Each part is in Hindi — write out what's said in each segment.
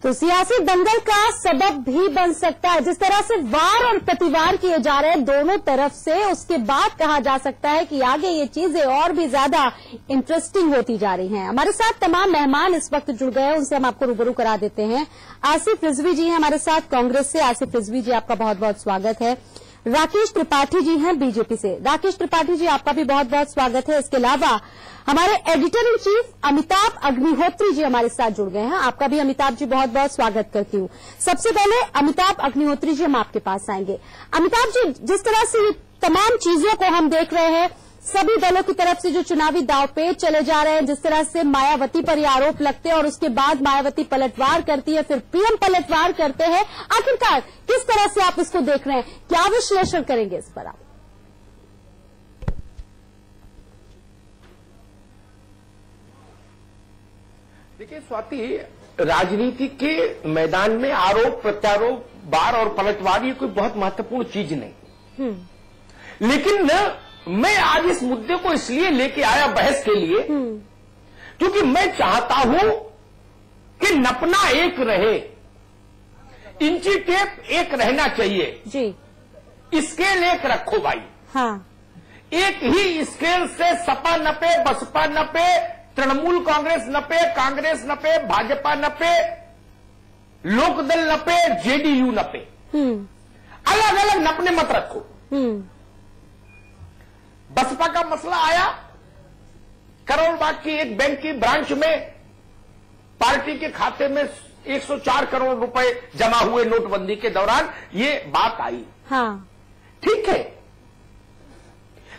तो सियासी दंगल का सबब भी बन सकता है। जिस तरह से वार और प्रतिवार किए जा रहे हैं दोनों तरफ से, उसके बाद कहा जा सकता है कि आगे ये चीजें और भी ज्यादा इंटरेस्टिंग होती जा रही हैं। हमारे साथ तमाम मेहमान इस वक्त जुड़ गए हैं, उनसे हम आपको रूबरू करा देते हैं। आसिफ रिजवी जी हैं हमारे साथ कांग्रेस से। आसिफ रिजवी जी, आपका बहुत बहुत स्वागत है। राकेश त्रिपाठी जी हैं बीजेपी से। राकेश त्रिपाठी जी, आपका भी बहुत बहुत स्वागत है। इसके अलावा हमारे editor in chief Amitabh Agnihotri ji हमारे साथ जुड़ गए हैं। आपका भी अमिताभ जी बहुत बहुत स्वागत करती हूँ। सबसे पहले अमिताभ अग्निहोत्री जी, हम आपके पास आएंगे। अमिताभ जी, जिस तरह से तमाम चीजों को हम देख रहे हैं, सभी दलों की तरफ से जो चुनावी दांवपेच चले जा रहे हैं, जिस तरह से मायावती पर ये आरोप लगते हैं और उसके बाद मायावती पलटवार करती है, फिर पीएम पलटवार करते हैं, आखिरकार किस तरह से आप इसको देख रहे हैं? क्या विश्लेषण करेंगे इस पर आप? देखिए स्वाति, राजनीति के मैदान में आरोप प्रत्यारोप, वार और पलटवार ये कोई बहुत महत्वपूर्ण चीज नहीं। लेकिन मैं आज इस मुद्दे को इसलिए लेके आया बहस के लिए क्योंकि मैं चाहता हूं कि नपना एक रहे, इंची टेप एक रहना चाहिए जी। स्केल एक रखो भाई। हाँ। एक ही स्केल से सपा नपे, बसपा नपे, तृणमूल कांग्रेस नपे, कांग्रेस नपे, भाजपा नपे, लोकदल नपे, जेडीयू नपे। अलग अलग नपने मत रखो। बसपा का मसला आया, करोलबाग की एक बैंक की ब्रांच में पार्टी के खाते में 104 करोड़ रुपए जमा हुए नोटबंदी के दौरान, ये बात आई। हाँ। ठीक है,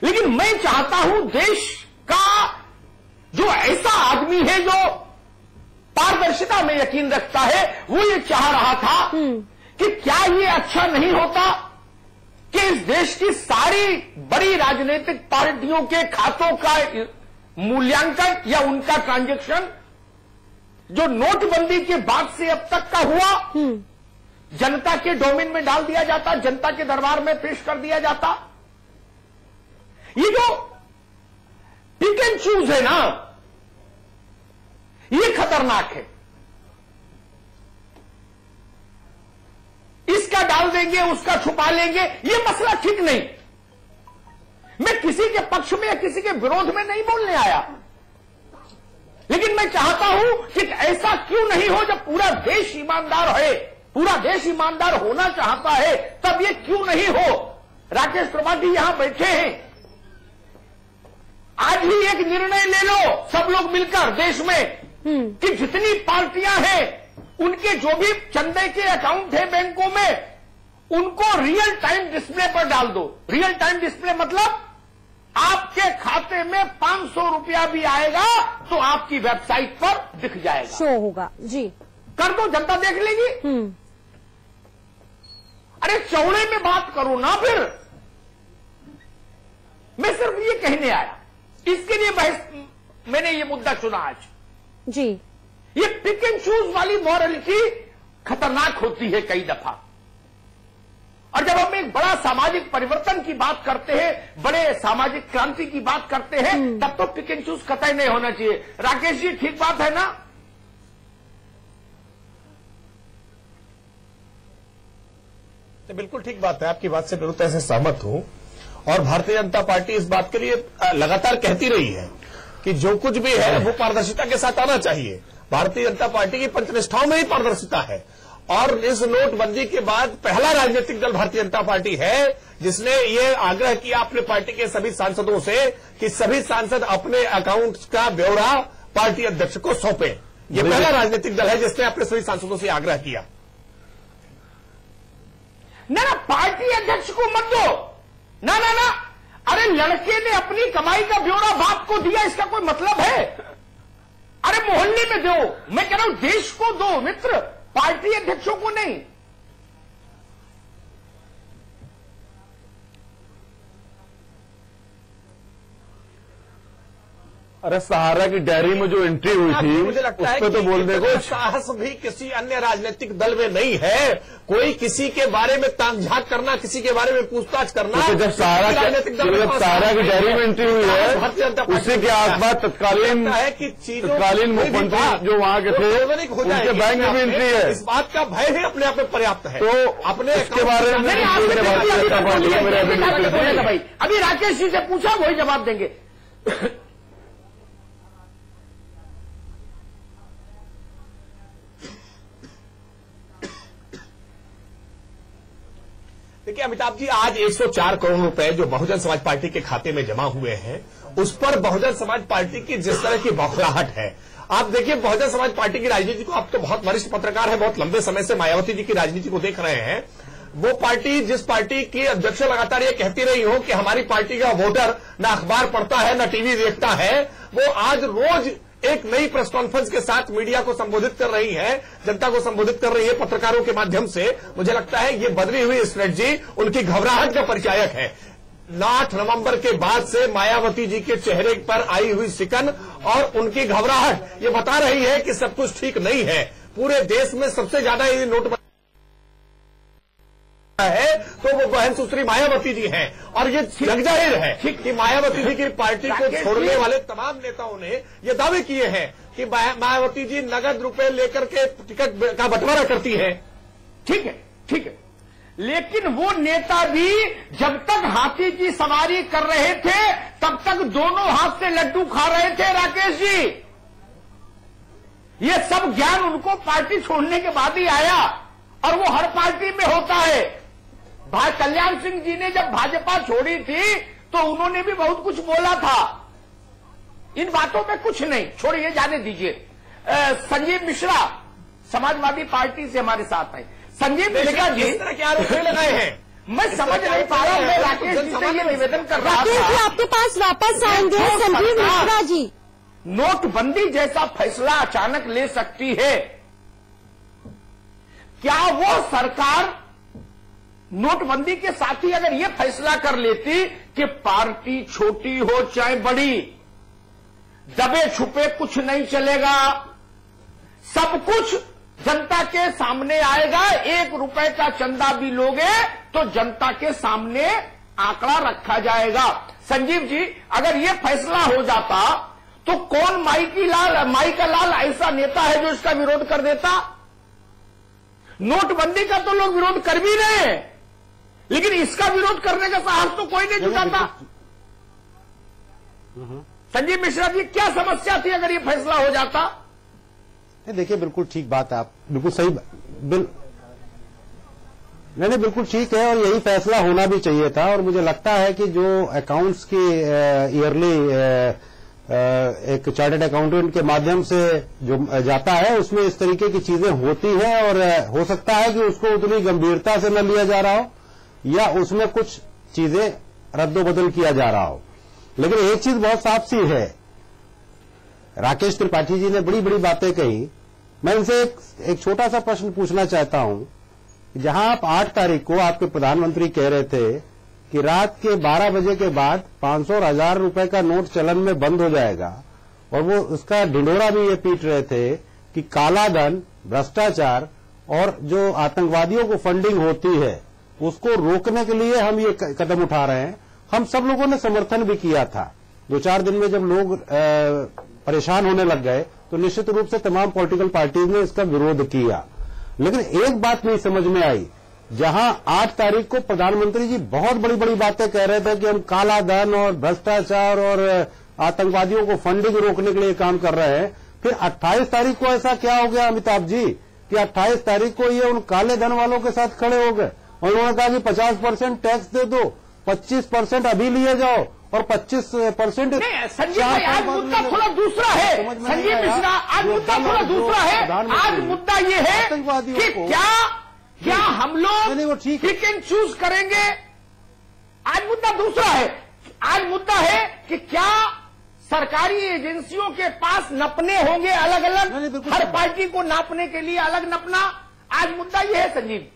लेकिन मैं चाहता हूं देश का जो ऐसा आदमी है जो पारदर्शिता में यकीन रखता है, वो ये चाह रहा था कि क्या ये अच्छा नहीं होता कि इस देश की सारी बड़ी राजनीतिक पार्टियों के खातों का मूल्यांकन या उनका ट्रांजैक्शन जो नोटबंदी के बाद से अब तक का हुआ, जनता के डोमेन में डाल दिया जाता, जनता के दरबार में पेश कर दिया जाता। ये जो पिक एंड चूज है ना, ये खतरनाक है। इसका डाल देंगे, उसका छुपा लेंगे, ये मसला ठीक नहीं। मैं किसी के पक्ष में या किसी के विरोध में नहीं बोलने आया, लेकिन मैं चाहता हूं कि ऐसा क्यों नहीं हो। जब पूरा देश ईमानदार है, पूरा देश ईमानदार होना चाहता है, तब ये क्यों नहीं हो। राकेश त्रिपाठी यहां बैठे हैं, आज ही एक निर्णय ले लो सब लोग मिलकर देश में कि जितनी पार्टियां हैं उनके जो भी चंदे के अकाउंट है बैंकों में, उनको रियल टाइम डिस्प्ले पर डाल दो। रियल टाइम डिस्प्ले मतलब आपके खाते में 500 रुपया भी आएगा तो आपकी वेबसाइट पर दिख जाएगा, शो होगा जी। कर दो, जनता देख लेगी। अरे चौड़े में बात करो ना। फिर मैं सिर्फ ये कहने आया, इसके लिए बहस मैंने ये मुद्दा चुना आज जी। ये पिक एंड चूज वाली मॉरलिटी खतरनाक होती है कई दफा। और जब हम एक बड़ा सामाजिक परिवर्तन की बात करते हैं, बड़े सामाजिक क्रांति की बात करते हैं, तब तो पिक एंड चूज कतई नहीं होना चाहिए। राकेश जी, ठीक बात है ना? तो बिल्कुल ठीक बात है, आपकी बात से पूरी तरह से सहमत हूं। और भारतीय जनता पार्टी इस बात के लिए लगातार कहती रही है कि जो कुछ भी है वो पारदर्शिता के साथ आना चाहिए। भारतीय जनता पार्टी की पंचनिष्ठाओं में ही पारदर्शिता है। और इस नोटबंदी के बाद पहला राजनीतिक दल भारतीय जनता पार्टी है जिसने ये आग्रह किया अपने पार्टी के सभी सांसदों से कि सभी सांसद अपने अकाउंट्स का ब्यौरा पार्टी अध्यक्ष को सौंपे। ये पहला राजनीतिक दल है जिसने अपने सभी सांसदों से आग्रह किया। ना पार्टी अध्यक्ष को मत दो, ना ना ना। अरे लड़के ने अपनी कमाई का ब्यौरा बाप को दिया, इसका कोई मतलब है? अरे मोहल्ले में दो। मैं कह रहा हूं देश को दो मित्र, पार्टी अध्यक्षों को नहीं। अरे सहारा की डायरी में जो एंट्री हुई थी मुझे लगता है उस पे तो बोलने को साहस भी किसी अन्य राजनीतिक दल में नहीं है। कोई किसी के बारे में ताक-झांक करना, किसी के बारे में पूछताछ करना, जब सहारा की डायरी में एंट्री हुई है उसी के आसपास तत्कालीन मुख्यमंत्री जो वहां के थे उनके बैंक में भी एंट्री है। इस बात का भय ही अपने आप में पर्याप्त है। तो अपने इसके बारे में भाई अभी राकेश जी से पूछा वही जवाब देंगे। देखिए अमिताभ जी, आज 104 करोड़ रुपए जो बहुजन समाज पार्टी के खाते में जमा हुए हैं उस पर बहुजन समाज पार्टी की जिस तरह की बौखलाहट है, आप देखिए बहुजन समाज पार्टी की राजनीति को, आप तो बहुत वरिष्ठ पत्रकार हैं, बहुत लंबे समय से मायावती जी की राजनीति को देख रहे हैं। वो पार्टी, जिस पार्टी की अध्यक्ष लगातार ये कहती रही हो कि हमारी पार्टी का वोटर न अखबार पढ़ता है न टीवी देखता है, वो आज रोज एक नई प्रेस कॉन्फ्रेंस के साथ मीडिया को संबोधित कर रही है, जनता को संबोधित कर रही है पत्रकारों के माध्यम से। मुझे लगता है ये बदली हुई स्ट्रेटजी उनकी घबराहट का परिचायक है। 8 नवंबर के बाद से मायावती जी के चेहरे पर आई हुई सिकन और उनकी घबराहट ये बता रही है कि सब कुछ ठीक नहीं है। पूरे देश में सबसे ज्यादा ये नोट है तो वो बहन सुश्री मायावती जी हैं, और ये जग जाहिर है कि मायावती जी की पार्टी को छोड़ने वाले तमाम नेताओं ने ये दावे किए हैं कि मायावती जी नगद रुपए लेकर के टिकट का बंटवारा करती है। ठीक है, ठीक है, लेकिन वो नेता भी जब तक हाथी की सवारी कर रहे थे तब तक दोनों हाथ से लड्डू खा रहे थे राकेश जी। ये सब ज्ञान उनको पार्टी छोड़ने के बाद ही आया, और वो हर पार्टी में होता है। भाई कल्याण सिंह जी ने जब भाजपा छोड़ी थी तो उन्होंने भी बहुत कुछ बोला था, इन बातों में कुछ नहीं, छोड़िए, जाने दीजिए। संजीव मिश्रा समाजवादी पार्टी से हमारे साथ है। संजीव मिश्रा जी इस तरह के आरोप लगाए हैं, मैं समझ नहीं पा रहा। मैं राकेश जी से ये निवेदन कर रहा राकेश जी था, आपके पास वापस आएंगे संजीव मिश्रा जी। नोटबंदी जैसा फैसला अचानक ले सकती है, क्या वो सरकार नोटबंदी के साथ ही अगर ये फैसला कर लेती कि पार्टी छोटी हो चाहे बड़ी, दबे छुपे कुछ नहीं चलेगा, सब कुछ जनता के सामने आएगा, 1 रुपए का चंदा भी लोगे तो जनता के सामने आंकड़ा रखा जाएगा। संजीव जी, अगर ये फैसला हो जाता तो कौन माई का लाल ऐसा नेता है जो इसका विरोध कर देता? नोटबंदी का तो लोग विरोध कर भी रहे हैं, लेकिन इसका विरोध करने का साहस तो कोई नहीं जुटाता। संजीव मिश्रा जी, क्या समस्या थी अगर ये फैसला हो जाता? देखिए, बिल्कुल ठीक बात है, आप बिल्कुल सही नहीं, बिल्कुल ठीक है, और यही फैसला होना भी चाहिए था। और मुझे लगता है कि जो अकाउंट्स की ईयरली एक चार्टर्ड अकाउंटेंट के माध्यम से जो जाता है उसमें इस तरीके की चीजें होती हैं, और हो सकता है कि उसको उतनी गंभीरता से न लिया जा रहा हो या उसमें कुछ चीजें रद्दोबदल किया जा रहा हो। लेकिन एक चीज बहुत साफ सी है, राकेश त्रिपाठी जी ने बड़ी बड़ी बातें कही। मैं इनसे एक छोटा सा प्रश्न पूछना चाहता हूं, जहां आप 8 तारीख को आपके प्रधानमंत्री कह रहे थे कि रात के 12 बजे के बाद 500 और 1000 रुपए का नोट चलन में बंद हो जाएगा, और वो उसका ढिंढोरा भी ये पीट रहे थे कि काला धन, भ्रष्टाचार और जो आतंकवादियों को फंडिंग होती है उसको रोकने के लिए हम ये कदम उठा रहे हैं। हम सब लोगों ने समर्थन भी किया था। 2-4 दिन में जब लोग परेशान होने लग गए तो निश्चित रूप से तमाम पॉलिटिकल पार्टीज ने इसका विरोध किया। लेकिन एक बात नहीं समझ में आई, जहां 8 तारीख को प्रधानमंत्री जी बहुत बड़ी बड़ी बातें कह रहे थे कि हम काला धन और भ्रष्टाचार और आतंकवादियों को फंडिंग रोकने के लिए काम कर रहे हैं, फिर 28 तारीख को ऐसा क्या हो गया अमिताभ जी कि 28 तारीख को ये उन काले धन वालों के साथ खड़े हो गए और उन्होंने कहा कि 50% टैक्स दे दो, 25% अभी लिए जाओ और 25% संजीव भाई, आज मुद्दा थोड़ा दूसरा है। संजीव मिश्रा, आज मुद्दा थोड़ा दूसरा है। आज मुद्दा ये है कि क्या हम लोग पिक एंड चूज करेंगे? आज मुद्दा दूसरा है। आज मुद्दा है कि क्या सरकारी एजेंसियों के पास नपने होंगे अलग अलग, हर पार्टी को नापने के लिए अलग नपना। आज मुद्दा ये है संजीव।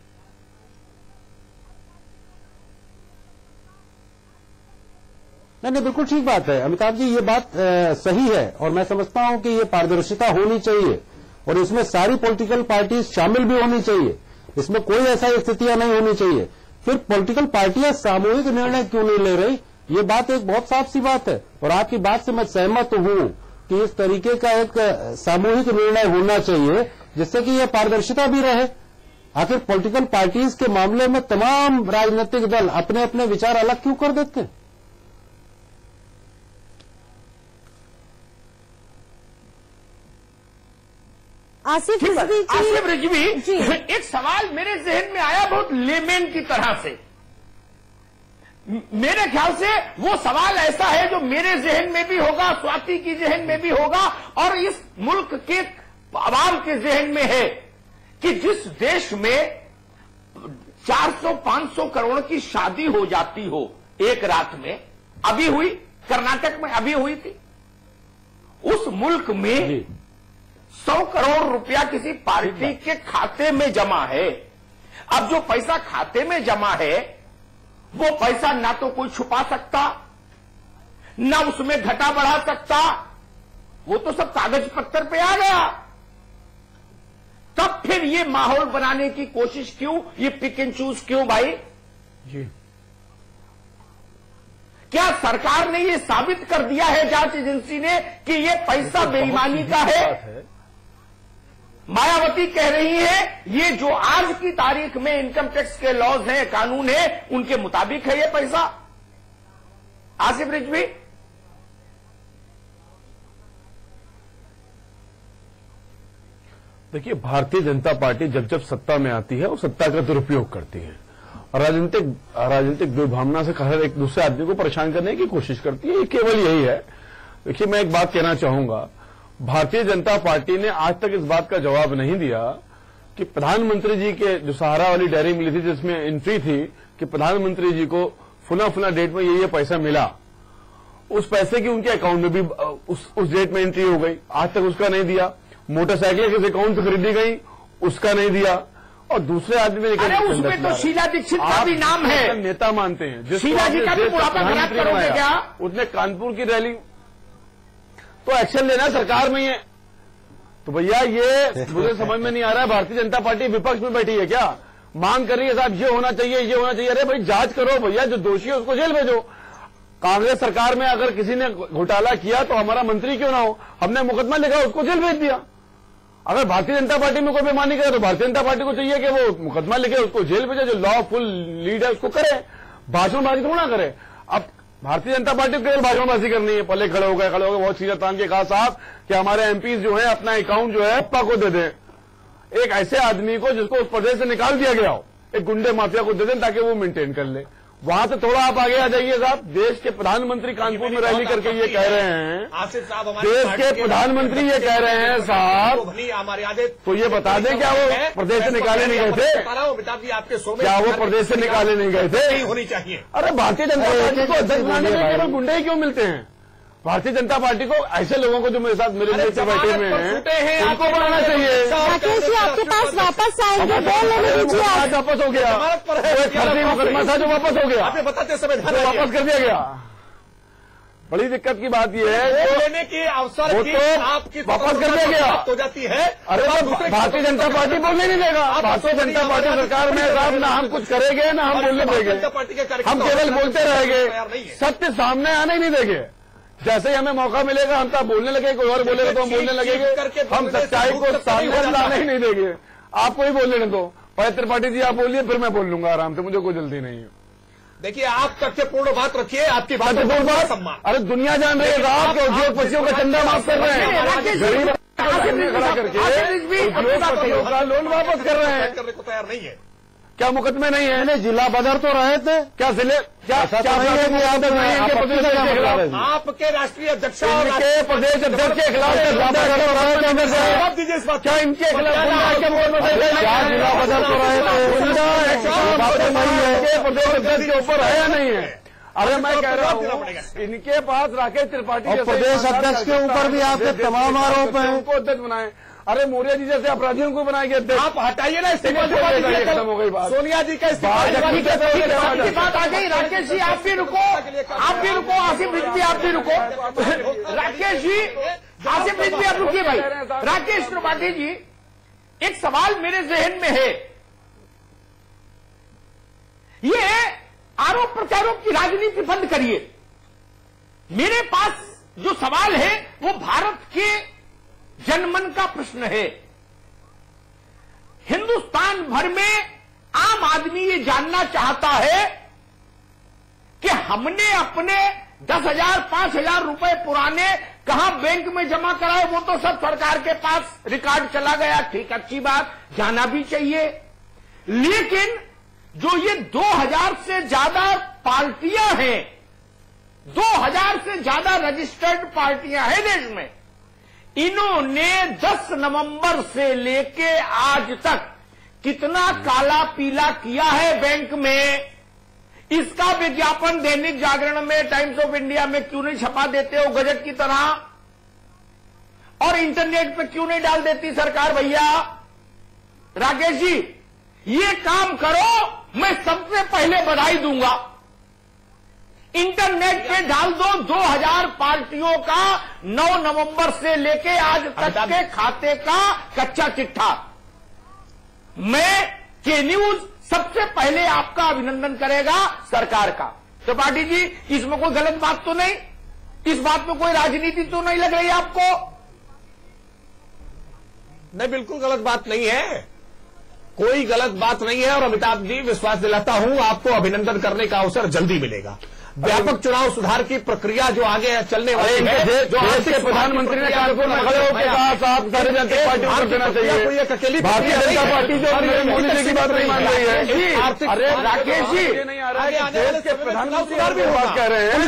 नहीं, बिल्कुल ठीक बात है अमिताभ जी, ये बात सही है और मैं समझता हूं कि ये पारदर्शिता होनी चाहिए और इसमें सारी पॉलिटिकल पार्टी शामिल भी होनी चाहिए। इसमें कोई ऐसा स्थितियां नहीं होनी चाहिए। फिर पॉलिटिकल पार्टियां सामूहिक निर्णय क्यों नहीं ले रही, ये बात एक बहुत साफ सी बात है और आपकी बात से मैं सहमत हूं कि इस तरीके का एक सामूहिक निर्णय होना चाहिए जिससे कि यह पारदर्शिता भी रहे। आखिर पॉलिटिकल पार्टीज के मामले में तमाम राजनीतिक दल अपने अपने विचार अलग क्यों कर देते हैं? आसिफ रिजवी, एक सवाल मेरे जहन में आया बहुत लेमेन की तरह से। मेरे ख्याल से वो सवाल ऐसा है जो मेरे जहन में भी होगा, स्वाति की जहन में भी होगा और इस मुल्क के आवाम के जहन में है कि जिस देश में 400-500 करोड़ की शादी हो जाती हो एक रात में, अभी हुई कर्नाटक में, अभी हुई थी, उस मुल्क में 100 करोड़ रुपया किसी पार्टी के खाते में जमा है। अब जो पैसा खाते में जमा है वो पैसा ना तो कोई छुपा सकता, ना उसमें घटा बढ़ा सकता, वो तो सब कागज पत्थर पे आ गया। तब फिर ये माहौल बनाने की कोशिश क्यों, ये पिक एंड चूज क्यों भाई जी? क्या सरकार ने ये साबित कर दिया है जांच एजेंसी ने कि ये पैसा बेईमानी का है? मायावती कह रही है ये जो आज की तारीख में इनकम टैक्स के लॉज हैं, कानून है, उनके मुताबिक है ये पैसा। आसिफ रिजवी, देखिए, भारतीय जनता पार्टी जब जब सत्ता में आती है वो सत्ता का दुरुपयोग करती है और राजनीतिक दुर्भावना से हर एक दूसरे आदमी को परेशान करने की कोशिश करती है। ये केवल यही है। देखिए, मैं एक बात कहना चाहूंगा, भारतीय जनता पार्टी ने आज तक इस बात का जवाब नहीं दिया कि प्रधानमंत्री जी के जो सहारा वाली डायरी मिली थी जिसमें एंट्री थी कि प्रधानमंत्री जी को फुला डेट में ये पैसा मिला, उस पैसे की उनके अकाउंट में भी उस डेट में एंट्री हो गई, आज तक उसका नहीं दिया। मोटरसाइकिल किस अकाउंट से खरीदी गई, उसका नहीं दिया। और दूसरे आदमी उसमें तो शीला दीक्षित का भी नाम है, नेता मानते हैं, शीला जी का भी बुढ़ापा खराब करोगे क्या? उसने कानपुर की रैली तो एक्शन लेना सरकार में। ये तो भैया, ये मुझे समझ में नहीं आ रहा है, भारतीय जनता पार्टी विपक्ष में बैठी है क्या, मांग कर रही है साहब ये होना चाहिए, ये होना चाहिए। अरे भाई जांच करो भैया, जो दोषी है उसको जेल भेजो। कांग्रेस सरकार में अगर किसी ने घोटाला किया तो हमारा मंत्री क्यों ना हो, हमने मुकदमा लिखा, उसको जेल भेज दिया। अगर भारतीय जनता पार्टी में कोई बेईमानी करे तो भारतीय जनता पार्टी को चाहिए कि वो मुकदमा लिखे, उसको जेल भेजे। जो लॉफुल लीड है उसको करे, भाषणबाजी थोड़ा करे। अब भारतीय जनता पार्टी को केवल भाषणबाजी करनी है, पहले खड़े हो गए बहुत सीधा तान के कहा साहब कि हमारे एमपीज जो है अपना अकाउंट जो है पप्पा को दे दें, एक ऐसे आदमी को जिसको उस प्रदेश से निकाल दिया गया हो, एक गुंडे माफिया को दे दें ताकि वो मेंटेन कर ले। वहां से थोड़ा आप आगे आ जाइए साहब। देश के प्रधानमंत्री कानपुर में रैली करके ये कह रहे हैं, देश के प्रधानमंत्री ये कह रहे हैं साहब, तो ये बता दें क्या वो प्रदेश से निकाले नहीं गए थे? क्या वो प्रदेश से निकाले नहीं गए थे? होनी चाहिए। अरे भारतीय जनता पार्टी को अध्यक्ष बनाने में केवल गुंडे ही क्यों मिलते हैं? भारतीय जनता पार्टी को ऐसे लोगों को जो मेरे साथ मेरे लिए बैठे हुए हैं उनको बनाना चाहिए। राकेश जी आपके पास वापस आएंगे, बोल लेने दीजिए। आज वापस हो गया, फर्जी मुकदमा था जो वापस हो गया, आपने बताते समय वापस कर दिया गया। बड़ी दिक्कत की बात यह है, लेने की अवसर वो तो आपकी वापस कर दिया गया हो जाती है। अरे भारतीय जनता पार्टी बोलने नहीं देगा। भारतीय जनता पार्टी सरकार में साहब ना हम कुछ करेंगे ना हम बोलने देंगे, हम केवल बोलते रहेंगे, सत्य सामने आने ही नहीं देंगे। जैसे ही हमें मौका मिलेगा हम तब बोलने लगे, कोई और बोलेगा तो हम बोलने लगेंगे, हम सच्चाई को सामने लाने ही नहीं देंगे। आपको ही बोल लेने दो, पहले त्रिपाठी जी आप बोलिए, फिर मैं बोल लूंगा आराम से, मुझे कोई जल्दी नहीं है। देखिए, आप तथ्यपूर्ण बात रखिए, आपकी बात सम्मान। अरे दुनिया जान रही है साहब कि उद्योगपतियों का चंदा माफ कर रहे हैं, गरीब खड़ा करके उद्योगपतियों का लोन वापस कर रहे हैं, करने को तैयार नहीं है। क्या मुकदमे नहीं है? जिला बदर तो रहे थे, क्या जिले क्या आपके राष्ट्रीय अध्यक्ष के प्रदेश अध्यक्ष के खिलाफ दीजिए इस बात, क्या इनके खिलाफ जिला बदर तो रहे थे, प्रदेश अध्यक्ष के ऊपर है या नहीं है? अरे मैं कह रहा हूँ इनके पास राकेश त्रिपाठी और प्रदेश अध्यक्ष के ऊपर भी आपके तमाम आरोप हैं, उनको अध्यक्ष बनाए। अरे मौर्य जी जैसे अपराधियों को बनाए गए थे। आप हटाइए ना, खत्म हो गई बात। सोनिया जी का इस्तीफा की बात आ गई। राकेश जी आप भी रुको, आसिफ रिजवी आप भी रुको। राकेश जी, आसिफ रिजवी आप रुकिए भाई। राकेश त्रिपाठी जी, एक सवाल मेरे जहन में है, ये आरोप प्रत्यारोप की राजनीति बंद करिए। मेरे पास जो सवाल है वो भारत के जनमन का प्रश्न है। हिंदुस्तान भर में आम आदमी ये जानना चाहता है कि हमने अपने 10,000 5,000 रुपए पुराने कहां बैंक में जमा कराए, वो तो सब सरकार के पास रिकॉर्ड चला गया। ठीक, अच्छी बात, जाना भी चाहिए। लेकिन जो ये 2,000 से ज्यादा पार्टियां हैं, 2,000 से ज्यादा रजिस्टर्ड पार्टियां हैं देश में, इन्होंने 10 नवंबर से लेके आज तक कितना काला पीला किया है बैंक में, इसका विज्ञापन दैनिक जागरण में, टाइम्स ऑफ इंडिया में क्यों नहीं छपा देते हो गजट की तरह, और इंटरनेट पे क्यों नहीं डाल देती सरकार भैया? राकेश जी, ये काम करो, मैं सबसे पहले बधाई दूंगा। इंटरनेट पे डाल दो 2,000 पार्टियों का 9 नवंबर से लेके आज तक के खाते का कच्चा चिट्ठा। मैं के न्यूज सबसे पहले आपका अभिनंदन करेगा, सरकार का। त्रिपाठी जी, इसमें कोई गलत बात तो नहीं, इस बात में कोई राजनीति तो नहीं लग रही आपको? नहीं, बिल्कुल गलत बात नहीं है, कोई गलत बात नहीं है। और अमिताभ जी, विश्वास दिलाता हूं आपको अभिनंदन करने का अवसर जल्दी मिलेगा। व्यापक चुनाव सुधार की प्रक्रिया जो आगे चलने वाली है, जो आज के प्रधानमंत्री ने कानपुर में खड़े होकर कहा साहब सारे जनता पार्टी को देना चाहिए, कोई एक अकेली भारतीय जनता पार्टी जो मोदी जी की बात नहीं मान रही है। अरे राकेश जी, देश के प्रधानमंत्री सुधार भी बात कह रहे हैं,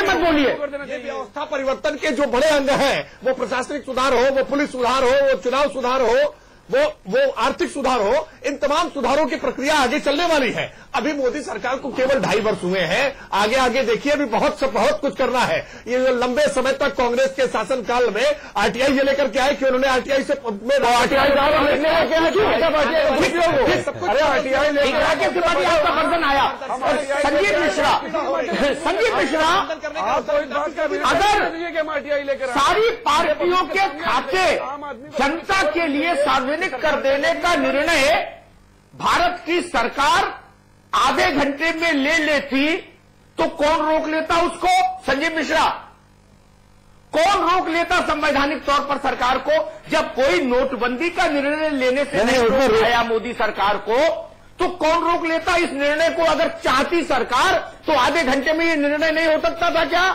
मत बोलिए। व्यवस्था परिवर्तन के जो बड़े अंग हैं, वो प्रशासनिक सुधार हो, वो पुलिस सुधार हो, वो चुनाव सुधार हो, वो आर्थिक सुधार हो, इन तमाम सुधारों की प्रक्रिया आगे चलने वाली है। अभी मोदी सरकार को केवल 2.5 वर्ष हुए हैं, आगे आगे देखिए, अभी बहुत कुछ करना है। ये जो लंबे समय तक कांग्रेस के शासनकाल में आरटीआई ये लेकर के आए कि उन्होंने आरटीआई से आरटीआई आपका वर्जन आया। संजीव मिश्रा, अगर सारी पार्टियों के खाते जनता के लिए सार्वजनिक कर देने का निर्णय भारत की सरकार आधे घंटे में ले लेती तो कौन रोक लेता उसको? संजीव मिश्रा, कौन रोक लेता संवैधानिक तौर पर सरकार को? जब कोई नोटबंदी का निर्णय लेने से नहीं रोक आया मोदी सरकार को, तो कौन रोक लेता इस निर्णय को? अगर चाहती सरकार तो आधे घंटे में ये निर्णय नहीं हो सकता था क्या?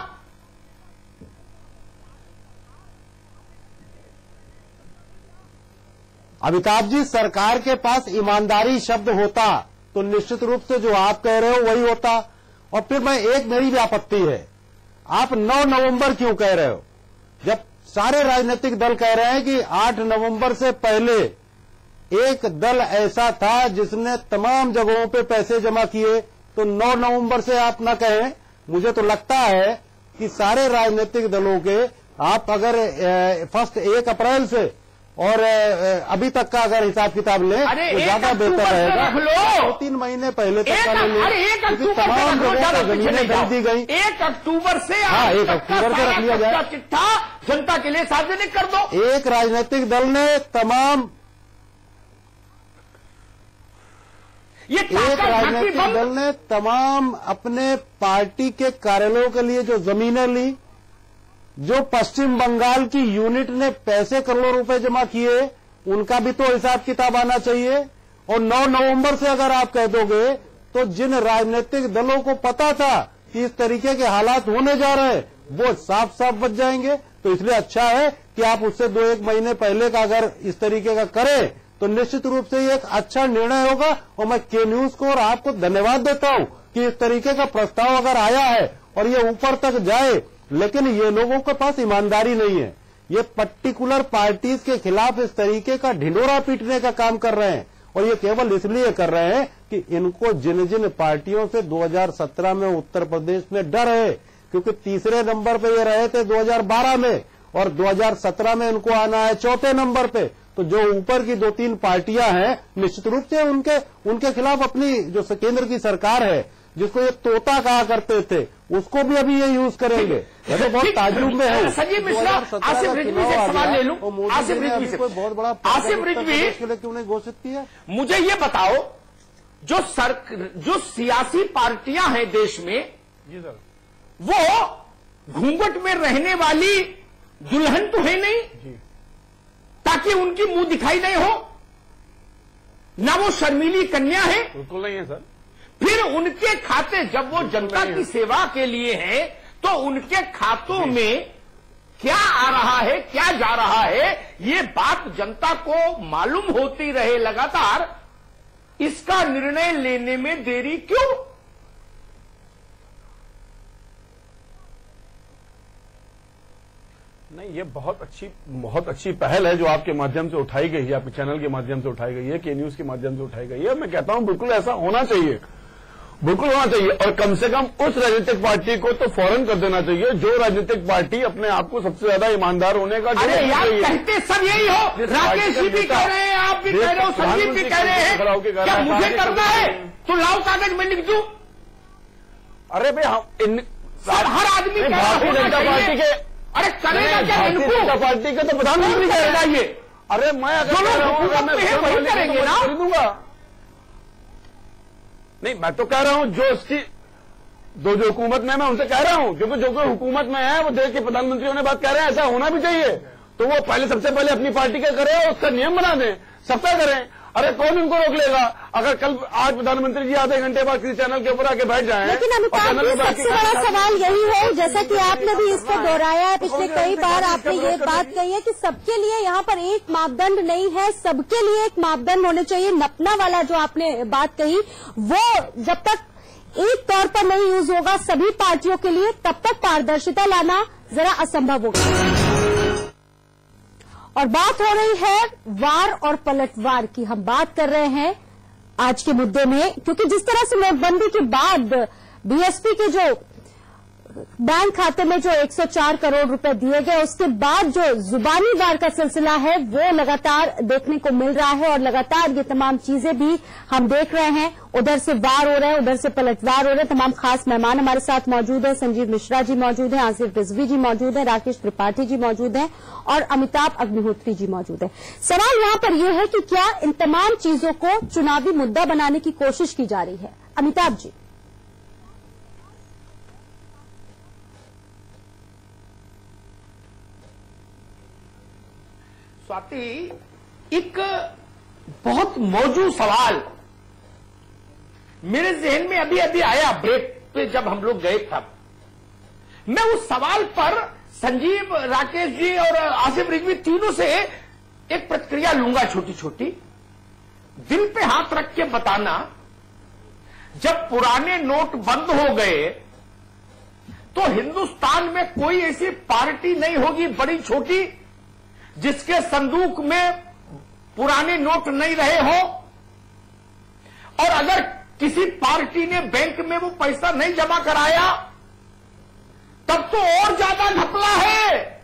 अमिताभ जी, सरकार के पास ईमानदारी शब्द होता तो निश्चित रूप से जो आप कह रहे हो वही होता। और फिर मेरी भी आपत्ति है, आप 9 नवंबर क्यों कह रहे हो, जब सारे राजनीतिक दल कह रहे हैं कि 8 नवंबर से पहले एक दल ऐसा था जिसने तमाम जगहों पे पैसे जमा किए, तो 9 नवंबर से आप न कहें। मुझे तो लगता है कि सारे राजनीतिक दलों के आप अगर 1 अप्रैल से और अभी तक का अगर हिसाब किताब लें तो ज्यादा बेहतर रहेगा। 2-3 महीने पहले तक का ले लें, तमाम जगहों पर जमीनें खरीदी गई। 1 अक्टूबर से 1 अक्टूबर से रख लिया जाए, चिट्ठा जनता के लिए सार्वजनिक कर दो। एक राजनीतिक दल ने तमाम अपने पार्टी के कार्यालयों के लिए जो जमीनें ली, जो पश्चिम बंगाल की यूनिट ने पैसे करोड़ों रुपए जमा किए, उनका भी तो हिसाब किताब आना चाहिए। और 9 नवंबर से अगर आप कह दोगे तो जिन राजनीतिक दलों को पता था कि इस तरीके के हालात होने जा रहे हैं, वो साफ साफ बच जाएंगे। तो इसलिए अच्छा है कि आप उससे 2-1 महीने पहले का अगर इस तरीके का करें तो निश्चित रूप से ये एक अच्छा निर्णय होगा। और मैं के न्यूज को और आपको धन्यवाद देता हूं कि इस तरीके का प्रस्ताव अगर आया है और ये ऊपर तक जाए। लेकिन ये लोगों के पास ईमानदारी नहीं है, ये पर्टिकुलर पार्टीज के खिलाफ इस तरीके का ढिंढोरा पीटने का काम कर रहे हैं। और ये केवल इसलिए कर रहे हैं कि इनको जिन जिन पार्टियों से 2017 में उत्तर प्रदेश में डर है, क्योंकि तीसरे नंबर पे ये रहे थे 2012 में, और 2017 में उनको आना है चौथे नंबर पे। तो जो ऊपर की 2-3 पार्टियां हैं, निश्चित रूप से उनके खिलाफ अपनी जो केंद्र की सरकार है, जिसको ये तोता कहा करते थे, उसको भी अभी ये यूज करेंगे। ये तो बहुत ताज्जुब में है। संजीव मिश्रा, आसिफ रिजवी से सवाल ले लूं। आसिफ रिजवी से कोई बहुत बड़ा आसिफ रिजवी के लिए क्यों नहीं घोषित किया? मुझे ये बताओ, जो सियासी पार्टियां हैं देश में, जी सर, वो घूंघट में रहने वाली दुल्हन तो है नहीं जी, ताकि उनकी मुंह दिखाई नहीं हो, ना वो शर्मीली कन्या है। बिल्कुल नहीं है सर। फिर उनके खाते, जब वो जनता की सेवा के लिए हैं, तो उनके खातों में क्या आ रहा है, क्या जा रहा है, ये बात जनता को मालूम होती रहे लगातार, इसका निर्णय लेने में देरी क्यों? नहीं, ये बहुत अच्छी पहल है जो आपके माध्यम से उठाई गई है, आपके चैनल के माध्यम से उठाई गई है, के न्यूज के माध्यम से उठाई गई है। मैं कहता हूं बिल्कुल ऐसा होना चाहिए, बिल्कुल होना चाहिए। और कम से कम उस राजनीतिक पार्टी को तो फौरन कर देना चाहिए जो राजनीतिक पार्टी अपने आप को सबसे ज्यादा ईमानदार होने का। अरे यार, कहते सब यही हो, राकेश जी भी कह रहे हैं, आप भी कह रहे हो, संजीव भी कह रहे हैं, क्या मुझे करना है तो लाओ कागज में लिख दूं? अरे भाई, हर आदमी भारतीय जनता पार्टी के, अरे करेगा क्या? भारतीय जनता पार्टी के तो प्रधानमंत्री करेगा ये। अरे मैं अगर वही करेंगे ना, खरीदूंगा। नहीं, मैं तो कह रहा हूं जो जो हुकूमत में, मैं उनसे कह रहा हूं, क्योंकि जो कोई हुकूमत में है वो देश के प्रधानमंत्री होने बात कह रहे हैं, ऐसा होना भी चाहिए। तो वो सबसे पहले अपनी पार्टी का करें और उसका नियम बना दें, सबका करें। अरे कौन उनको रोक लेगा? अगर आज प्रधानमंत्री जी आधे घंटे बाद किसी चैनल के ऊपर आके बैठ जाएं। लेकिन अमिताभ जी, सबसे बड़ा सवाल यही है, जैसा कि आपने भी इसको दोहराया है, पिछले कई बार आपने ये बात कही है कि सबके लिए यहाँ पर एक मापदंड नहीं है, सबके लिए एक मापदंड होने चाहिए। नपना वाला जो आपने बात कही, वो जब तक एक तौर पर नहीं यूज होगा सभी पार्टियों के लिए, तब तक पारदर्शिता लाना जरा असंभव होगा। और बात हो रही है वार और पलटवार की, हम बात कर रहे हैं आज के मुद्दे में, क्योंकि जिस तरह से नोटबंदी के बाद बीएसपी के जो बैंक खाते में जो 104 करोड़ रुपए दिए गए, उसके बाद जो जुबानी वार का सिलसिला है वो लगातार देखने को मिल रहा है। और लगातार ये तमाम चीजें भी हम देख रहे हैं, उधर से वार हो रहा है, उधर से पलटवार हो रहे हैं। तमाम खास मेहमान हमारे साथ मौजूद हैं, संजीव मिश्रा जी मौजूद हैं, आसिफ रिजवी जी मौजूद हैं, राकेश त्रिपाठी जी मौजूद हैं और अमिताभ अग्निहोत्री जी मौजूद हैं। सवाल यहां पर यह है कि क्या इन तमाम चीजों को चुनावी मुद्दा बनाने की कोशिश की जा रही है? अमिताभ जी। स्वाति, एक बहुत मौजूद सवाल मेरे जहन में अभी अभी आया, ब्रेक पे जब हम लोग गए तब। मैं उस सवाल पर संजीव, राकेश जी और आसिफ रिजवी तीनों से एक प्रतिक्रिया लूंगा, छोटी छोटी। दिल पे हाथ रख के बताना, जब पुराने नोट बंद हो गए तो हिंदुस्तान में कोई ऐसी पार्टी नहीं होगी, बड़ी छोटी, जिसके संदूक में पुराने नोट नहीं रहे हो। और अगर किसी पार्टी ने बैंक में वो पैसा नहीं जमा कराया, तब तो और ज्यादा घपला है।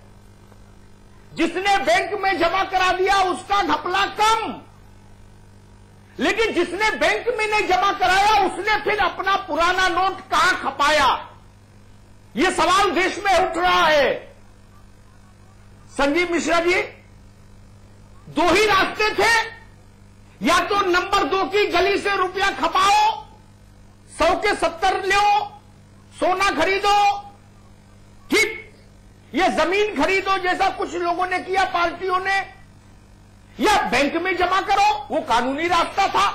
जिसने बैंक में जमा करा दिया उसका घपला कम, लेकिन जिसने बैंक में नहीं जमा कराया उसने फिर अपना पुराना नोट कहां खपाया? ये सवाल देश में उठ रहा है। संजीव मिश्रा जी, दो ही रास्ते थे, या तो नंबर 2 की गली से रुपया खपाओ, 100 के 70 लो, सोना खरीदो, ठीक, ये जमीन खरीदो जैसा कुछ लोगों ने किया पार्टियों ने, या बैंक में जमा करो, वो कानूनी रास्ता था।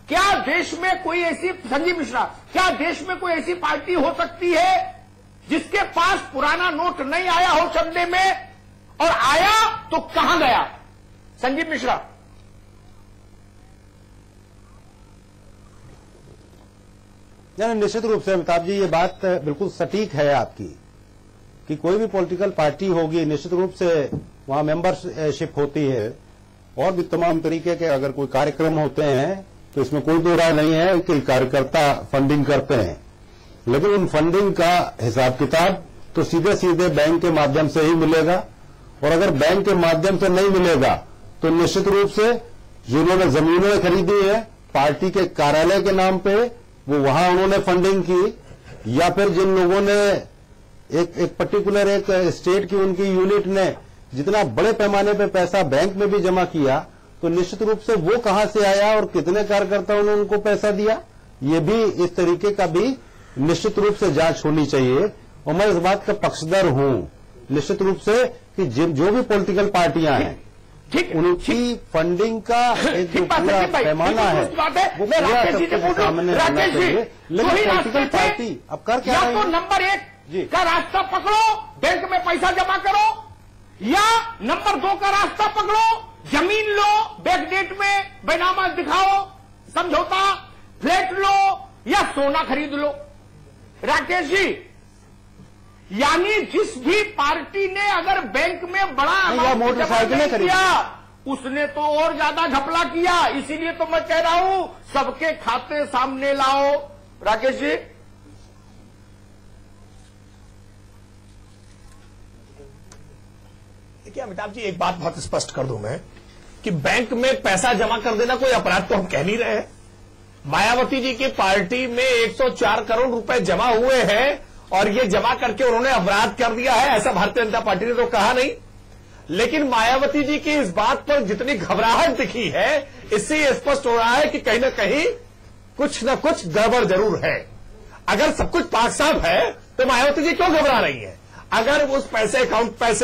क्या देश में कोई ऐसी, संजीव मिश्रा, क्या देश में कोई ऐसी पार्टी हो सकती है जिसके पास पुराना नोट नहीं आया हो चंदे में, और आया तो कहां गया? संजीव मिश्रा। निश्चित रूप से अमिताभ जी, ये बात बिल्कुल सटीक है आपकी कि कोई भी पॉलिटिकल पार्टी होगी, निश्चित रूप से वहां मेंबरशिप होती है और भी तमाम तरीके के अगर कोई कार्यक्रम होते हैं तो इसमें कोई दो राय नहीं है कि कार्यकर्ता फंडिंग करते हैं। लेकिन उन फंडिंग का हिसाब किताब तो सीधे सीधे बैंक के माध्यम से ही मिलेगा और अगर बैंक के माध्यम से नहीं मिलेगा तो निश्चित रूप से जिन्होंने जमीनें खरीदी है पार्टी के कार्यालय के नाम पे, वो वहां उन्होंने फंडिंग की, या फिर जिन लोगों ने एक पर्टिकुलर एक स्टेट की उनकी यूनिट ने जितना बड़े पैमाने पे पैसा बैंक में भी जमा किया, तो निश्चित रूप से वो कहां से आया और कितने कार्यकर्ताओं ने उनको पैसा दिया, ये भी इस तरीके का भी निश्चित रूप से जांच होनी चाहिए। और मैं इस बात का पक्षधर हूं निश्चित रूप से कि जो भी पॉलिटिकल पार्टियां हैं उनकी फंडिंग का एक जो पूरा पैमाना है वो पूरा सबके सामने रहना चाहिए। लेकिन पॉलिटिकल पार्टी अब कर क्या रही है? तो नंबर 1 का रास्ता पकड़ो, बैंक में पैसा जमा करो, या नंबर 2 का रास्ता पकड़ो, जमीन लो, बैकडेट में बैनामा दिखाओ, समझौता, फ्लैट लो या सोना खरीद लो। राकेश जी, यानी जिस भी पार्टी ने अगर बैंक में बड़ा अमाउंट मोटरसाइकिलें किया उसने तो और ज्यादा घपला किया। इसीलिए तो मैं कह रहा हूं सबके खाते सामने लाओ। राकेश जी, देखिए अमिताभ जी, एक बात बहुत स्पष्ट कर दूं मैं कि बैंक में पैसा जमा कर देना कोई अपराध तो हम कह नहीं रहे हैं। मायावती जी की पार्टी में 104 करोड़ रुपए जमा हुए हैं और ये जमा करके उन्होंने अपराध कर दिया है, ऐसा भारतीय जनता पार्टी ने तो कहा नहीं। लेकिन मायावती जी की इस बात पर जितनी घबराहट दिखी है, इससे ये स्पष्ट हो रहा है कि कहीं ना कहीं कुछ न कुछ गड़बड़ जरूर है। अगर सब कुछ पाक साफ है तो मायावती जी क्यों घबरा रही है? अगर उस पैसे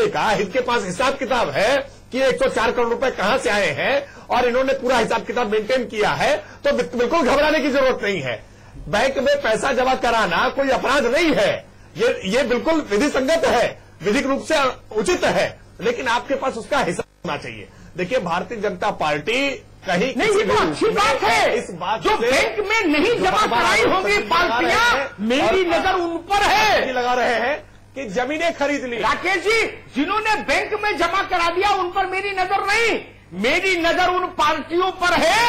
का इनके पास हिसाब किताब है कि 104 करोड़ रुपए कहां से आए हैं और इन्होंने पूरा हिसाब किताब मेंटेन किया है, तो बिल्कुल घबराने की जरूरत नहीं है। बैंक में पैसा जमा कराना कोई अपराध नहीं है, ये बिल्कुल विधि संगत है, विधिक रूप से उचित है, लेकिन आपके पास उसका हिसाब होना चाहिए। देखिए, भारतीय जनता पार्टी कहीं नहीं, ये तो अच्छी बात है। इस बात जो बैंक में नहीं जमा कराई होंगी पार्टियां, मेरी नजर उन पर है। लगा रहे हैं कि जमीनें खरीद ली। राकेश जी, जिन्होंने बैंक में जमा करा दिया उन पर मेरी नजर नहीं, मेरी नजर उन पार्टियों पर है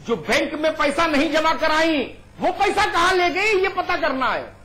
जो बैंक में पैसा नहीं जमा कराई। वो पैसा कहां ले गई ये पता करना है।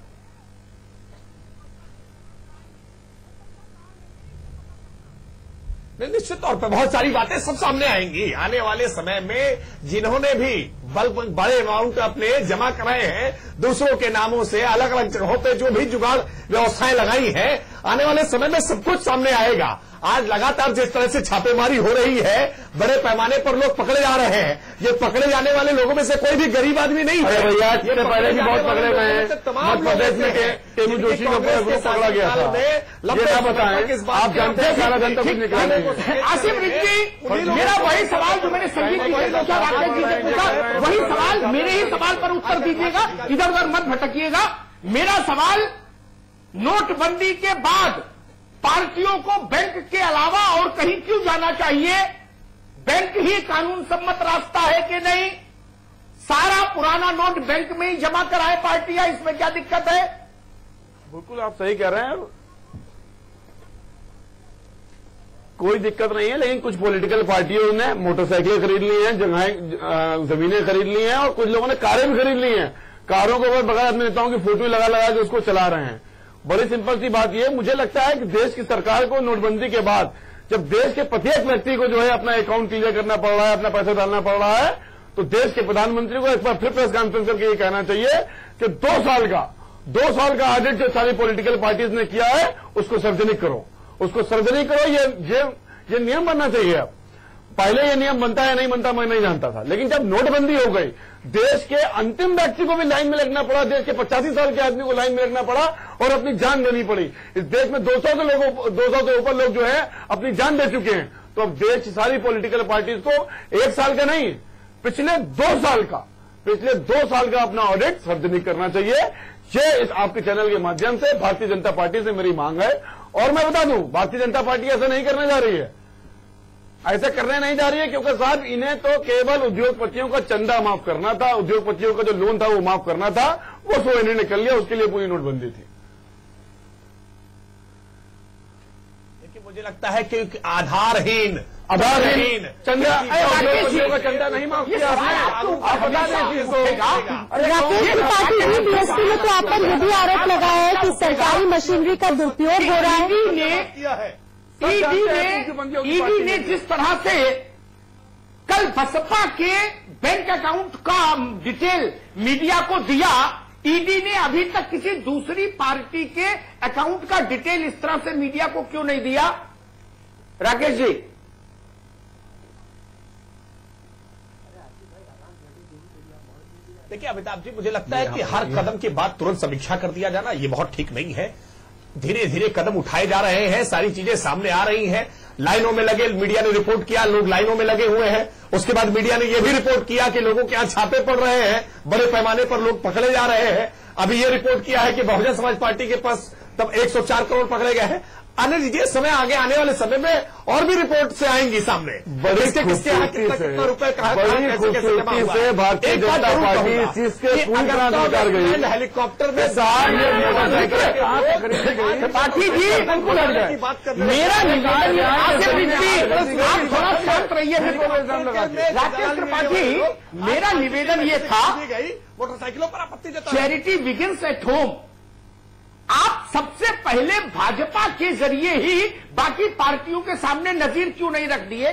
निश्चित तौर पर बहुत सारी बातें सब सामने आएंगी आने वाले समय में। जिन्होंने भी बड़े अमाउंट अपने जमा कराए हैं दूसरों के नामों से, अलग अलग जगहों पे जो भी जुगाड़ व्यवस्थाएं लगाई हैं, आने वाले समय में सब कुछ सामने आएगा। आज लगातार जिस तरह से छापेमारी हो रही है, बड़े पैमाने पर लोग पकड़े जा रहे हैं। ये पकड़े जाने वाले लोगों में से कोई भी गरीब आदमी नहीं है। भैया, इससे पहले भी बहुत पकड़े गए हैं। मध्य प्रदेश में टेमू जोशी को पकड़ा गया था। ये क्या बताएं, आप जानते हैं सारा जनता कुछ निकला नहीं। आसिफ रिजवी, मेरा वही सवाल जो मैंने संजीव जी से पूछा, राकेश जी से पूछा, वही सवाल, मेरे ही सवाल पर उत्तर दीजिएगा, इधर उधर मत भटकिएगा। मेरा सवाल, नोटबंदी के बाद पार्टियों को बैंक के अलावा और कहीं क्यों जाना चाहिए? बैंक ही कानून सम्मत रास्ता है कि नहीं? सारा पुराना नोट बैंक में ही जमा कराए पार्टियां, इसमें क्या दिक्कत है? बिल्कुल आप सही कह रहे हैं, कोई दिक्कत नहीं है। लेकिन कुछ पॉलिटिकल पार्टियों ने मोटरसाइकिलें खरीद ली हैं, जमीनें खरीद ली हैं और कुछ लोगों ने कारें भी खरीद ली हैं। कारों को बगैर अपने नेताओं की फोटो लगा लगा के उसको चला रहे हैं। बड़ी सिंपल सी बात यह, मुझे लगता है कि देश की सरकार को नोटबंदी के बाद जब देश के प्रत्येक व्यक्ति को जो है अपना अकाउंट क्लियर करना पड़ रहा है, अपना पैसा डालना पड़ रहा है, तो देश के प्रधानमंत्री को एक बार फिर प्रेस कॉन्फ्रेंस करके ये कहना चाहिए कि 2 साल का ऑडिट जो सारी पॉलिटिकल पार्टीज ने किया है उसको सार्वजनिक करो, उसको सार्वजनिक करो। ये नियम बनना चाहिए। पहले ये नियम बनता है नहीं बनता मैं नहीं जानता था, लेकिन जब नोटबंदी हो गई, देश के अंतिम व्यक्ति को भी लाइन में लगना पड़ा, देश के 85 साल के आदमी को लाइन में लगना पड़ा और अपनी जान देनी पड़ी। इस देश में 200 से ऊपर लोग जो है अपनी जान दे चुके हैं। तो अब देश की सारी पॉलिटिकल पार्टीज को 1 साल का नहीं, पिछले 2 साल का अपना ऑडिट सार्वजनिक करना चाहिए। ये इस आपके चैनल के माध्यम से भारतीय जनता पार्टी से मेरी मांग है। और मैं बता दूं, भारतीय जनता पार्टी ऐसा नहीं करने जा रही है, ऐसा करने नहीं जा रही है, क्योंकि साहब इन्हें तो केवल उद्योगपतियों का चंदा माफ करना था, उद्योगपतियों का जो लोन था वो माफ करना था, वो सो इन्होंने कर लिया, उसके लिए पूरी नोटबंदी थी। देखिए, मुझे लगता है कि आधारहीन चंदा का चंदा नहीं माफ किया आप बता दें इसको। राकेश त्रिपाठी जी, बीएसपी ने तो आप पर ये भी आरोप लगाया है कि सरकारी मशीनरी का दुरुपयोग हो रहा है। ईडी ने जिस तरह से कल बसपा के बैंक अकाउंट का डिटेल मीडिया को दिया, ईडी ने अभी तक किसी दूसरी पार्टी के अकाउंट का डिटेल इस तरह से मीडिया को क्यों नहीं दिया? राकेश जी, देखिए अमिताभ जी, मुझे लगता है कि हर कदम के बाद तुरंत समीक्षा कर दिया जाना ये बहुत ठीक नहीं है। धीरे धीरे कदम उठाए जा रहे हैं, सारी चीजें सामने आ रही हैं। लाइनों में लगे, मीडिया ने रिपोर्ट किया, लोग लाइनों में लगे हुए हैं। उसके बाद मीडिया ने यह भी रिपोर्ट किया कि लोगों के यहां छापे पड़ रहे हैं, बड़े पैमाने पर लोग पकड़े जा रहे हैं। अभी यह रिपोर्ट किया है कि बहुजन समाज पार्टी के पास तब 104 करोड़ पकड़े गए हैं। आने दीजिए, समय आगे आने वाले समय में और भी रिपोर्ट से आएंगी सामने। बड़ी खुशूसी से भारतीय जनता पार्टी इस चीज के पूरी तरह निकाल गई। हेलीकॉप्टर में पाठी जी, मेरा निवेदन, आप थोड़ा शांत रहिए। राकेश त्रिपाठी, मेरा निवेदन ये था, मोटरसाइकिलों पर आपत्ति जता, चैरिटी बिगिंस एट होम। आप सबसे पहले भाजपा के जरिए ही बाकी पार्टियों के सामने नजीर क्यों नहीं रख दिए?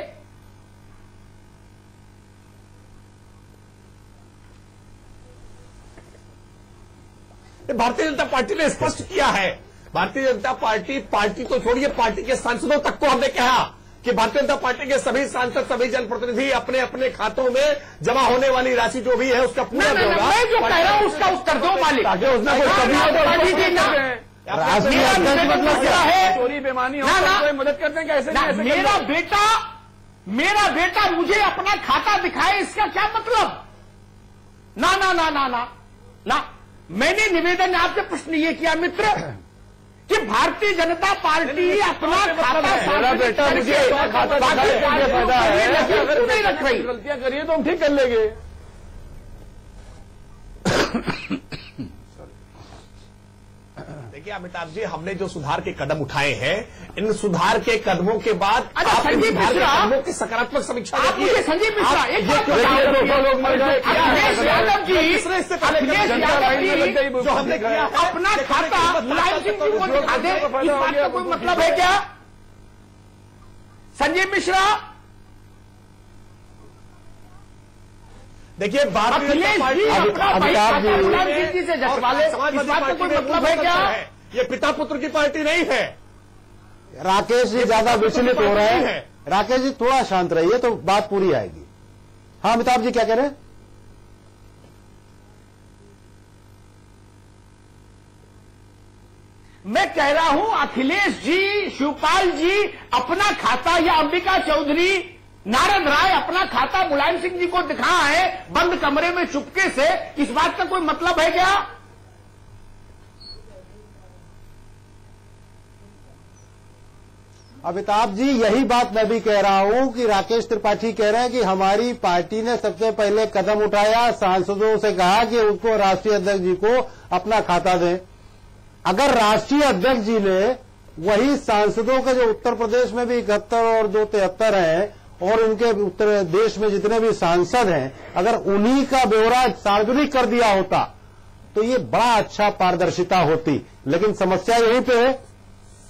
भारतीय जनता पार्टी ने स्पष्ट किया है। भारतीय जनता पार्टी तो छोड़िए, पार्टी के सांसदों तक को हमने कहा कि भारतीय जनता पार्टी के सभी सांसद, सभी जनप्रतिनिधि अपने अपने खातों में जमा होने वाली राशि जो भी है उसका पूरा ब्यौरा, मैं जो कह रहा हूं उसका उत्तर दो मालिक। राष्ट्रीय अध्यक्ष मतलब क्या है? चोरी बेमानी हो कोई मदद करते हैं कैसे? मेरा बेटा मुझे अपना खाता दिखाए, इसका क्या मतलब? ना ना ना ना ना ना, मैंने निवेदन आपसे प्रश्न ये किया मित्र कि भारतीय जनता पार्टी अपना खाता, मेरा बेटा मुझे अपना खाता दिखाने का फायदा है, क्यों नहीं रख रही? गलतियां करिए तो हम ठीक कर लेंगे। देखिए अमिताभ जी, हमने जो सुधार के कदम उठाए हैं, इन सुधार के कदमों के बाद आप इन सुधार के कदमों की सकारात्मक समीक्षा देखिए। संजीव मिश्रा, एक बात लोग मर गए, अखिलेश यादव जी, जो हमने किया अपना खाता मुलायम सिंह जी को दिखा दे, इस बात का कोई मतलब है क्या? संजीव मिश्रा, देखिए भारतीय जनता पार्टी मुलायम सिंह जी से जटवा ले, इस बात का कोई मतलब है क्या? ये पिता पुत्र की पार्टी नहीं है। राकेश जी ज्यादा विचलित हो रहे हैं। राकेश जी थोड़ा शांत रहिए तो बात पूरी आएगी। हाँ अमिताभ जी क्या कह रहे हैं? मैं कह रहा हूं अखिलेश जी, शिवपाल जी अपना खाता, या अंबिका चौधरी, नारद राय अपना खाता मुलायम सिंह जी को दिखा है बंद कमरे में चुपके से, इस बात का कोई मतलब है क्या? अमिताभ जी यही बात मैं भी कह रहा हूं कि राकेश त्रिपाठी कह रहे हैं कि हमारी पार्टी ने सबसे पहले कदम उठाया, सांसदों से कहा कि उनको राष्ट्रीय अध्यक्ष जी को अपना खाता दें। अगर राष्ट्रीय अध्यक्ष जी ने वही सांसदों के जो उत्तर प्रदेश में भी 71 और 2 73 हैं और उनके उत्तर देश में जितने भी सांसद हैं, अगर उन्हीं का ब्यौरा सार्वजनिक कर दिया होता तो ये बड़ा अच्छा पारदर्शिता होती। लेकिन समस्या यहीं पे है,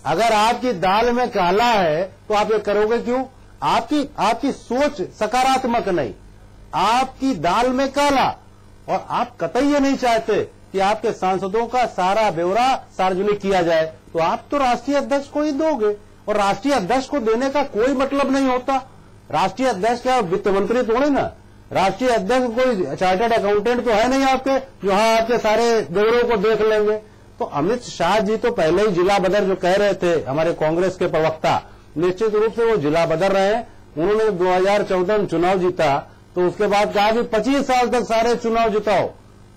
अगर आपकी दाल में काला है तो आप ये करोगे क्यों? आपकी सोच सकारात्मक नहीं, आपकी दाल में काला, और आप कतई ये नहीं चाहते कि आपके सांसदों का सारा ब्यौरा सार्वजनिक किया जाए, तो आप तो राष्ट्रीय अध्यक्ष को ही दोगे। और राष्ट्रीय अध्यक्ष को देने का कोई मतलब नहीं होता। राष्ट्रीय अध्यक्ष क्या वित्त मंत्री थोड़े ना, राष्ट्रीय अध्यक्ष कोई चार्टर्ड अकाउंटेंट तो है नहीं आपके, जो हाँ आपके सारे ब्यौरों को देख लेंगे। तो अमित शाह जी तो पहले ही जिला बदर जो कह रहे थे, हमारे कांग्रेस के प्रवक्ता, निश्चित रूप से वो जिला बदर रहे। उन्होंने 2014 में चुनाव जीता तो उसके बाद कहा कि 25 साल तक सारे चुनाव जिताओ,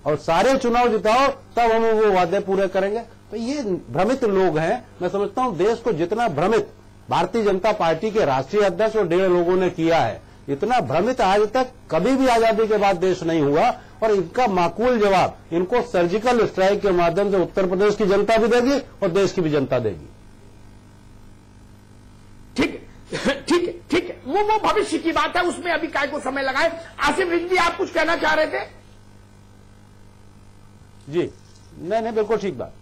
और सारे चुनाव जिताओ तब हम वो वादे पूरे करेंगे। तो ये भ्रमित लोग हैं। मैं समझता हूं देश को जितना भ्रमित भारतीय जनता पार्टी के राष्ट्रीय अध्यक्ष और 1.5 लोगों ने किया है, इतना भ्रमित आज तक कभी भी आजादी के बाद देश नहीं हुआ। और इनका माकूल जवाब इनको सर्जिकल स्ट्राइक के माध्यम से उत्तर प्रदेश की जनता भी देगी और देश की भी जनता देगी। ठीक है, ठीक है, ठीक है, वो भविष्य की बात है, उसमें अभी काय को समय लगाए। आसिफ रिजवी जी आप कुछ कहना चाह रहे थे? जी नहीं बिल्कुल ठीक बात।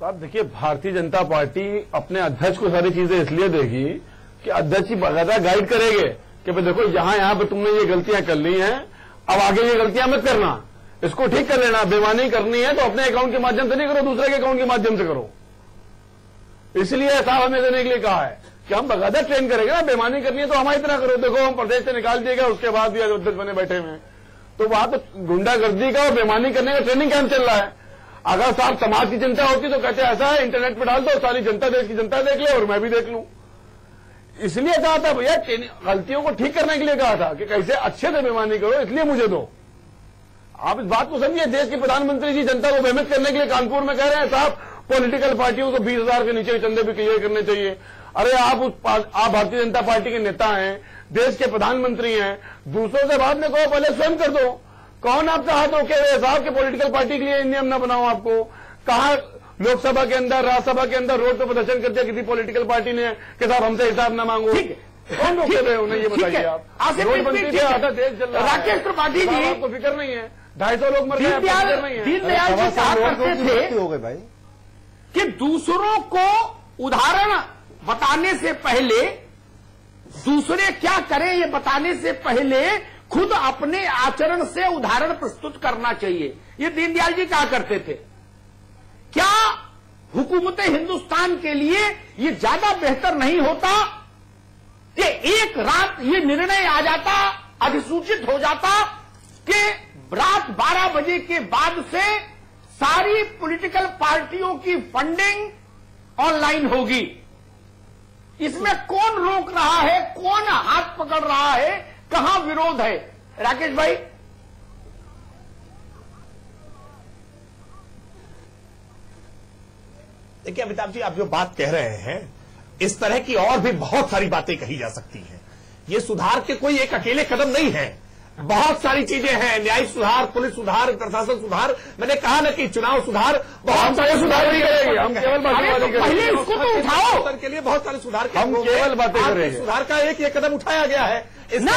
साहब देखिए, भारतीय जनता पार्टी अपने अध्यक्ष को सारी चीजें इसलिए देगी कि अध्यक्ष ही बकायदा गाइड करेंगे कि भाई देखो यहाँ पे तुमने ये गलतियां कर ली हैं, अब आगे ये गलतियां मत करना, इसको ठीक कर लेना। बेईमानी करनी है तो अपने अकाउंट के माध्यम से नहीं करो, दूसरे के अकाउंट के माध्यम से करो। इसलिए ऐसा हमें देने के लिए कहा है कि हम बकायदा ट्रेन करेंगे ना। बेईमानी करनी है तो हमारी तरह करो। देखो हम प्रदेश से निकाल दिए गए, उसके बाद भी अध्यक्ष बने बैठे हुए, तो वहां तो गुंडागर्दी का और बेईमानी करने का ट्रेनिंग कैंप चल रहा है। अगर साहब समाज की चिंता होती तो कहते ऐसा है, इंटरनेट पर डाल दो, सारी जनता, देश की जनता देख ले और मैं भी देख लूं। इसलिए कहा था भैया, गलतियों को ठीक करने के लिए कहा था कि कैसे अच्छे से बेईमानी करो, इसलिए मुझे दो। आप इस बात को समझिए, देश के प्रधानमंत्री जी जनता को भ्रमित करने के लिए कानपुर में कह रहे हैं साहब पॉलिटिकल पार्टियों को 20,000 के नीचे के चंदे भी क्लियर करने चाहिए। अरे आप भारतीय जनता पार्टी के नेता हैं, देश के प्रधानमंत्री हैं, दूसरों से बाद में कहो, पहले स्वयं कर दो। कौन आपका हाथ रोके हुए साहब के पॉलिटिकल पार्टी के लिए नियम न बनाओ? आपको कहा लोकसभा के अंदर, राज्यसभा के अंदर रोड पर प्रदर्शन कर दिया किसी पॉलिटिकल पार्टी ने कि साहब हमसे हिसाब न मांगो? कौन रोके हुए उन्हें, ये बताइए आप। रोडबंदी से आधा देश चल रहा है। राकेश त्रिपाठी जी, आपको फिक्र नहीं है? 250 लोग मर गए, दीनदयाल जी कहा करते थे हो गए भाई कि दूसरों को उदाहरण बताने से पहले, दूसरे क्या करें ये बताने से पहले खुद अपने आचरण से उदाहरण प्रस्तुत करना चाहिए। ये दीनदयाल जी कहा करते थे। क्या हुकूमत हिंदुस्तान के लिए ये ज्यादा बेहतर नहीं होता कि एक रात ये निर्णय आ जाता, अधिसूचित हो जाता कि रात 12 बजे के बाद से सारी पॉलिटिकल पार्टियों की फंडिंग ऑनलाइन होगी? इसमें कौन रोक रहा है, कौन हाथ पकड़ रहा है, कहां विरोध है? राकेश भाई, देखिए अमिताभ जी, आप जो बात कह रहे हैं, इस तरह की और भी बहुत सारी बातें कही जा सकती हैं। ये सुधार के कोई एक अकेले कदम नहीं है, बहुत सारी चीजें हैं। न्यायिक सुधार, पुलिस सुधार, प्रशासन सुधार, मैंने कहा ना कि चुनाव सुधार, बहुत सारे सुधार नहीं करेंगे हम, केवल पहले इसको तो उठाओ। के लिए बहुत सारे सुधार हम केवल बातें करेंगे। सुधार का एक कदम उठाया गया है। ना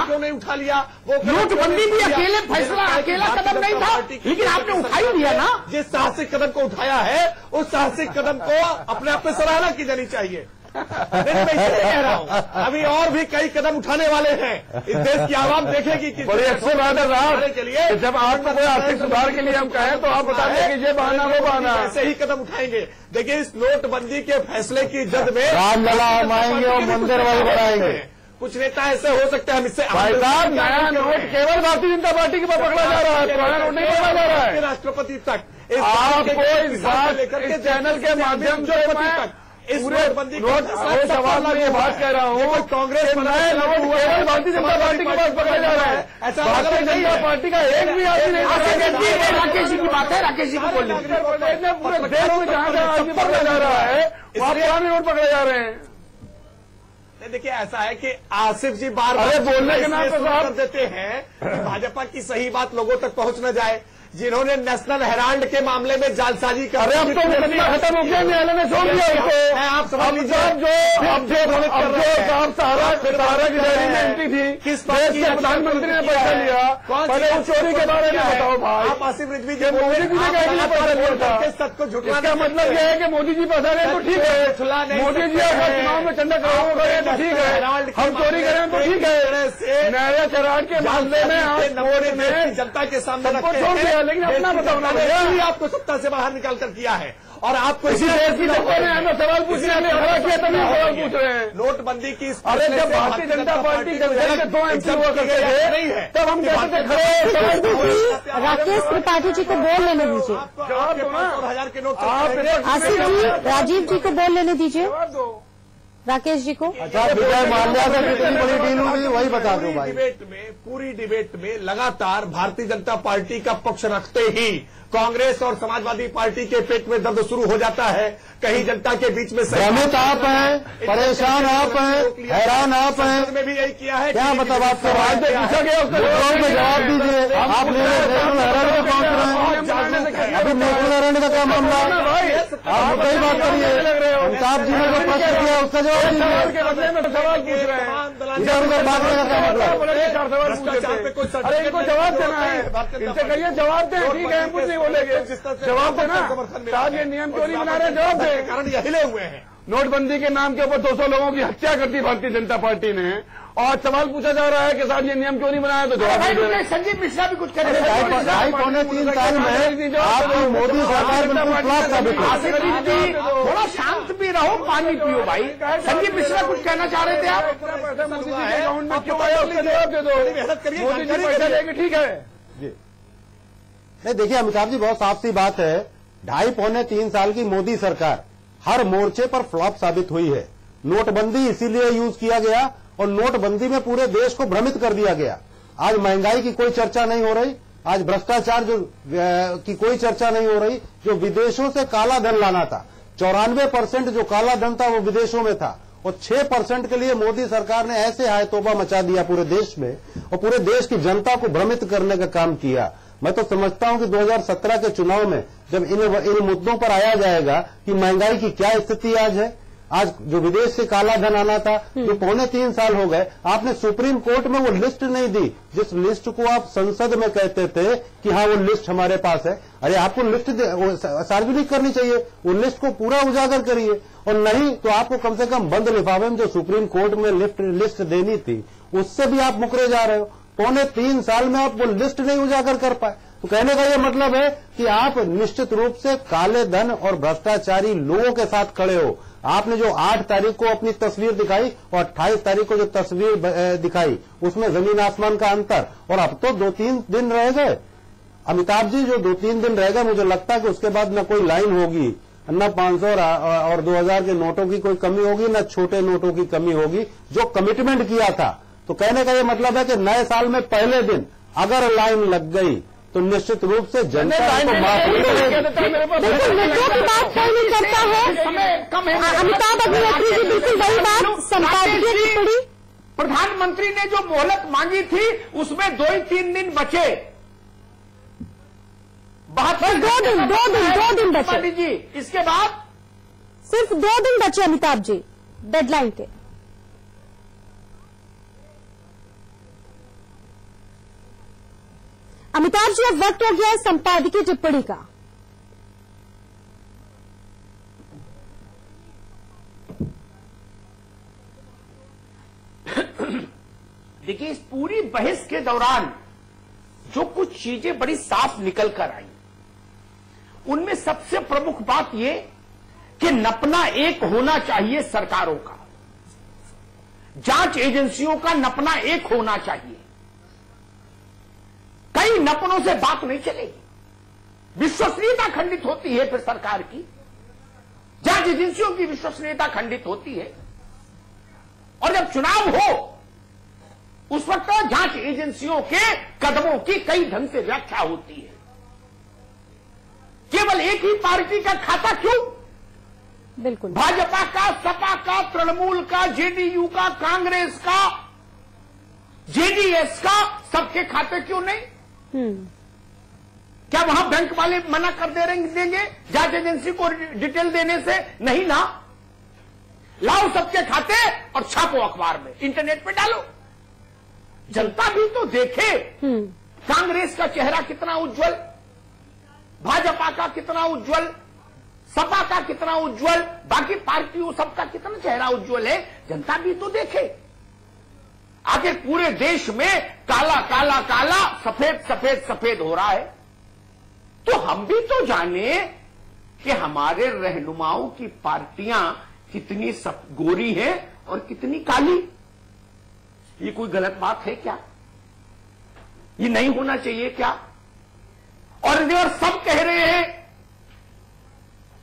क्यों नहीं उठा लिया? वो नोटबंदी भी अकेले फैसला, अकेला कदम नहीं था, लेकिन आपने उठा ही दिया ना। जिस साहसिक कदम को उठाया है, उस साहसिक कदम को अपने आप में सराहना की जानी चाहिए। मैं इसलिए कह रहा हूं, अभी और भी कई कदम उठाने वाले हैं। इस देश की आवाम देखेगी कि बड़ी अच्छी बात है साहब के लिए, जब आपको कोई आर्थिक सुधार के लिए हम कहें तो आप बता दें कि ये बहाना वो बहाना, ऐसे ही कदम उठाएंगे। देखिए, इस नोटबंदी के फैसले की जद में रामलला माएंगे और मंदिर वही बढ़ाएंगे। कुछ नेता ऐसे हो सकते हैं, हम इससे भाई साहब नया नोट केवल भारतीय जनता पार्टी के पास पकड़ा जा रहा है, पुराना नोट नहीं पकड़ा जा रहा है। राष्ट्रपति तक आपको इस बात इस चैनल के माध्यम से इस नोटबंदी सवाल में ये बात कह रहा हूँ, कांग्रेस नए नोट केवल भारतीय जनता पार्टी के पास पकड़ा जा रहा है। ऐसा भारतीय जनता पार्टी का एक भी आदमी नहीं। राकेश जी की बात है, राकेश जी को बोलिए। पूरे देश में जहां जहां आदमी पकड़ा जा रहा है वहां पुराने नोट पकड़े जा रहे हैं। देखिए, ऐसा है कि आसिफ जी बार बार बोलने के नाम पर कर देते हैं कि भाजपा की सही बात लोगों तक पहुंच न जाए। जिन्होंने नेशनल हेराल्ड के मामले में जालसाजी कर, अरे अब तो मुकदमा खत्म हो गया, न्यायालय ने छोड़ दिया उसको। आप समझ लीजिए, अब जो सहारा की डायरी में एंट्री थी, किस देश के प्रधानमंत्री ने पैसा लिया, पहले उस चोरी के बारे में बताओ भाई। आप आसिफ रिजवी जी मोदी जी ने कह दिया पैसा लिया था, सच को झुटला। इसका मतलब यह है कि मोदी जी पैसा रहे तो ठीक है, मोदी जी अगर चुनाव में चंदा करोड़ करें तो ठीक है, हम चोरी करें तो ठीक है। न्यायालय चराग के मामले में आज कोर्ट ने जनता के सामने छोड़ दिया, लेकिन अपना बताओ भी आपको सत्ता से बाहर निकाल कर किया है। और आपको इसी देश की जनता ने हमें सवाल पूछने में खड़ा किया, तभी सवाल पूछ रहे हैं। नोटबंदी की, अरे जब भारतीय जनता पार्टी के 2 MP हुआ करते थे तब हम कहते थे खड़े। राकेश त्रिपाठी जी को बोल लेने दीजिए। 1,000 के नोट। आसिफ जी, राजीव जी को बोल लेने दीजिए, राकेश जी को। अच्छा, विजय माल्या से कितनी बड़ी डील हुई वही बता दो भाई। पूरी डिबेट में लगातार भारतीय जनता पार्टी का पक्ष रखते ही कांग्रेस और समाजवादी पार्टी के पेट में दर्द शुरू हो जाता है। कहीं जनता के बीच में भ्रमित आप हैं, परेशान आप हैं, हैरान आप हैं। में भी यही किया है। क्या मतलब आपको पूछा गया, उसका जवाब दीजिए। आप नेशनल हेराल्ड में पहुंच रहे हैं, अभी नेशनल अरेंज का क्या मामला है? आप मुद्दा ही बात करिए। अमिताभ जी ने जो प्रश्न किया उसका जवाब दीजिए। बदले में सवाल पूछ रहे हैं, इधर उधर बात करने का क्या मतलब? 4 सवाल पूछे थे। अरे इनको जवाब देना है, इनसे कहिए जवाब दें। ठीक है, हम कुछ नहीं बोलेंगे, जवाब देना। साहब ये नियम क्यों नहीं बना रहे? जवाब दें। कारण ये हिले हुए हैं। नोटबंदी के नाम के ऊपर 200 लोगों की हत्या कर दी भारतीय जनता पार्टी ने, और सवाल पूछा जा रहा है कि साहब ये नियम क्यों नहीं बनाया, तो जवाब नहीं दे रहे। संजीव मिश्रा भी कुछ कह रहे ढाई पौने 3 साल में आपकी मोदी सरकार बिल्कुल फ्लॉप साबित हुई। थोड़ा शांत भी रहो, पानी पियो भाई। संजीव मिश्रा कुछ कहना चाह रहे थे आप? मोदी जी के अकाउंट में क्यों आया उसका जवाब दे दो। मोदी जी पैसा लेंगे, ठीक है। नहीं, देखिए अमिताभ जी, बहुत साफ सी बात है। 2.5 पौने 3 साल की मोदी सरकार हर मोर्चे पर फ्लॉप साबित हुई है। नोटबंदी इसीलिए यूज किया गया और नोटबंदी में पूरे देश को भ्रमित कर दिया गया। आज महंगाई की कोई चर्चा नहीं हो रही, आज भ्रष्टाचार की कोई चर्चा नहीं हो रही। जो विदेशों से काला धन लाना था, 94% जो काला धन था वो विदेशों में था, और 6% के लिए मोदी सरकार ने ऐसे हाय तौबा मचा दिया पूरे देश में और पूरे देश की जनता को भ्रमित करने का काम किया। मैं तो समझता हूं कि 2017 के चुनाव में जब इन मुद्दों पर आया जाएगा कि महंगाई की क्या स्थिति आज है, आज जो विदेश से काला धन आना था, जो 2.25 साल हो गए, आपने सुप्रीम कोर्ट में वो लिस्ट नहीं दी जिस लिस्ट को आप संसद में कहते थे कि हाँ वो लिस्ट हमारे पास है। अरे आपको लिस्ट सार्वजनिक करनी चाहिए, वो लिस्ट को पूरा उजागर करिए, और नहीं तो आपको कम से कम बंद लिफाफे में जो सुप्रीम कोर्ट में लिस्ट देनी थी उससे भी आप मुकरे जा रहे हो। 2.25 साल में आप वो लिस्ट नहीं उजागर कर पाए, तो कहने का ये मतलब है कि आप निश्चित रूप से काले धन और भ्रष्टाचारी लोगों के साथ खड़े हो। आपने जो 8 तारीख को अपनी तस्वीर दिखाई और 28 तारीख को जो तस्वीर दिखाई उसमें जमीन आसमान का अंतर, और अब तो 2-3 दिन रह गए। अमिताभ जी, जो 2-3 दिन रह गए, मुझे लगता है कि उसके बाद न कोई लाइन होगी, न 500 और 2000 के नोटों की कोई कमी होगी, न छोटे नोटों की कमी होगी। जो कमिटमेंट किया था, तो कहने का ये मतलब है कि नए साल में पहले दिन अगर लाइन लग गई तो निश्चित रूप से जनता को माफ नहीं करेगी। की बात कोई नहीं करता है। अमिताभ अग्निहोत्री जी बिल्कुल वही बात संपादकीय की पड़ी। प्रधानमंत्री ने जो मोहलत मांगी थी उसमें 2-3 दिन बचे। 2 दिन बचे जी, इसके बाद सिर्फ 2 दिन बचे अमिताभ जी डेडलाइन के। अमिताभ जी, अब वक्त हो गया है संपादकीय टिप्पणी का। देखिए, इस पूरी बहस के दौरान जो कुछ चीजें बड़ी साफ निकल कर आई, उनमें सबसे प्रमुख बात यह कि नपना एक होना चाहिए सरकारों का, जांच एजेंसियों का नपना एक होना चाहिए। कई नपनों से बात नहीं चलेगी, विश्वसनीयता खंडित होती है, फिर सरकार की जांच एजेंसियों की विश्वसनीयता खंडित होती है। और जब चुनाव हो उस वक्त जांच एजेंसियों के कदमों की कई ढंग से व्याख्या होती है। केवल एक ही पार्टी का खाता क्यों? बिल्कुल, भाजपा का, सपा का, तृणमूल का, जेडीयू का, कांग्रेस का, जेडीएस का, सबके खाते क्यों नहीं? क्या वहां बैंक वाले मना कर देंगे जांच एजेंसी को डिटेल देने से? नहीं ना, लाओ सबके खाते और छापो अखबार में, इंटरनेट पे डालो, जनता भी तो देखे कांग्रेस का चेहरा कितना उज्जवल, भाजपा का कितना उज्जवल, सपा का कितना उज्जवल, बाकी पार्टियों सबका कितना चेहरा उज्जवल है, जनता भी तो देखे। आखिर पूरे देश में काला काला काला, सफेद सफेद सफेद हो रहा है, तो हम भी तो जाने कि हमारे रहनुमाओं की पार्टियां कितनी गोरी हैं और कितनी काली। ये कोई गलत बात है क्या? ये नहीं होना चाहिए क्या? और अगर सब कह रहे हैं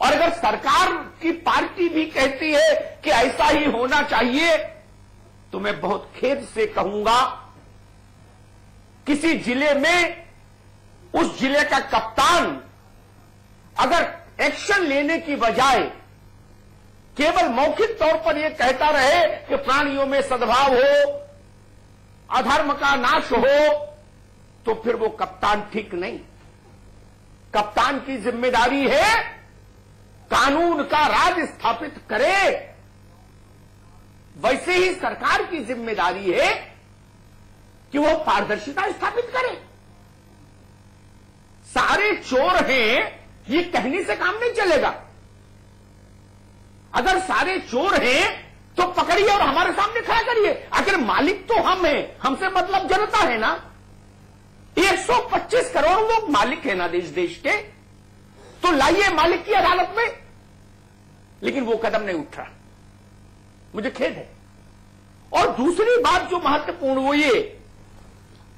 और अगर सरकार की पार्टी भी कहती है कि ऐसा ही होना चाहिए, तो मैं बहुत खेद से कहूंगा, किसी जिले में उस जिले का कप्तान अगर एक्शन लेने की बजाय केवल मौखिक तौर पर यह कहता रहे कि प्राणियों में सद्भाव हो, अधर्म का नाश हो, तो फिर वो कप्तान ठीक नहीं। कप्तान की जिम्मेदारी है कानून का राज स्थापित करे, वैसे ही सरकार की जिम्मेदारी है कि वो पारदर्शिता स्थापित करे। सारे चोर हैं ये कहने से काम नहीं चलेगा। अगर सारे चोर हैं तो पकड़िए और हमारे सामने खड़ा करिए। आखिर मालिक तो हम हैं, हमसे मतलब जनता है ना। 125 करोड़ लोग मालिक है ना देश के, तो लाइए मालिक की अदालत में। लेकिन वो कदम नहीं उठ रहा, मुझे खेद है। और दूसरी बात जो महत्वपूर्ण वो ये,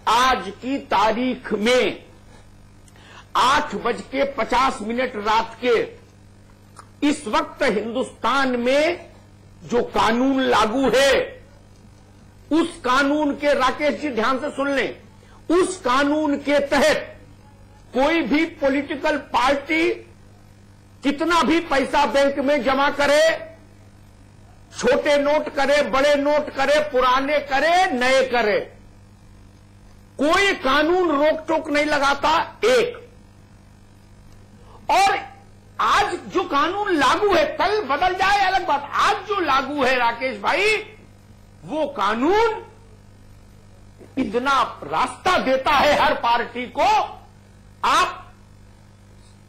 आज की तारीख में 8:50 रात के इस वक्त हिंदुस्तान में जो कानून लागू है, उस कानून के, राकेश जी ध्यान से सुन लें, उस कानून के तहत कोई भी पॉलिटिकल पार्टी कितना भी पैसा बैंक में जमा करे, छोटे नोट करे, बड़े नोट करे, पुराने करे, नए करे, कोई कानून रोक टोक नहीं लगाता। एक और आज जो कानून लागू है, कल बदल जाए अलग बात, आज जो लागू है राकेश भाई, वो कानून इतना रास्ता देता है हर पार्टी को, आप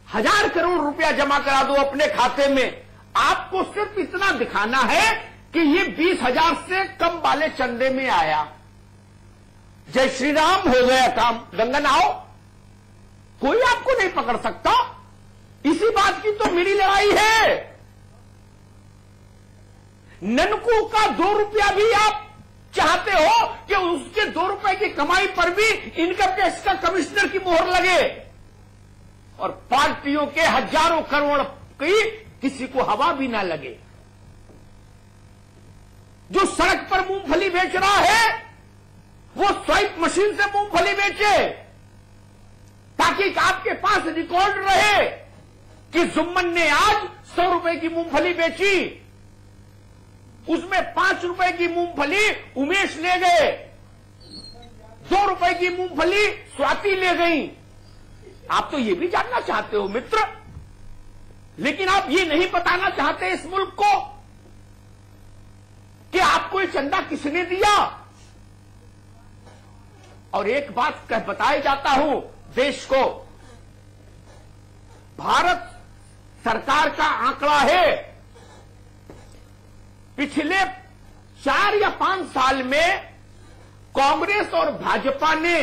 1000 करोड़ रुपया जमा करा दो अपने खाते में, आपको सिर्फ इतना दिखाना है कि ये 20,000 से कम वाले चंदे में आया। जय श्री राम, हो गया काम, गंगा नहाओ, कोई आपको नहीं पकड़ सकता। इसी बात की तो मेरी लड़ाई है। ननकू का 2 रुपया भी आप चाहते हो कि उसके 2 रुपए की कमाई पर भी इनकम टैक्स का कमिश्नर की मोहर लगे, और पार्टियों के हजारों करोड़ की किसी को हवा भी ना लगे। जो सड़क पर मूंगफली बेच रहा है वो स्वाइप मशीन से मूंगफली बेचे, ताकि आपके पास रिकॉर्ड रहे कि जुम्मन ने आज 100 रुपए की मूंगफली बेची, उसमें 5 रुपए की मूंगफली उमेश ले गए, 2 रुपए की मूंगफली स्वाति ले गई। आप तो ये भी जानना चाहते हो मित्र, लेकिन आप ये नहीं बताना चाहते इस मुल्क को कि आपको ये चंदा किसने दिया। और एक बात कह बताई जाता हूं देश को, भारत सरकार का आंकड़ा है, पिछले 4 या 5 साल में कांग्रेस और भाजपा ने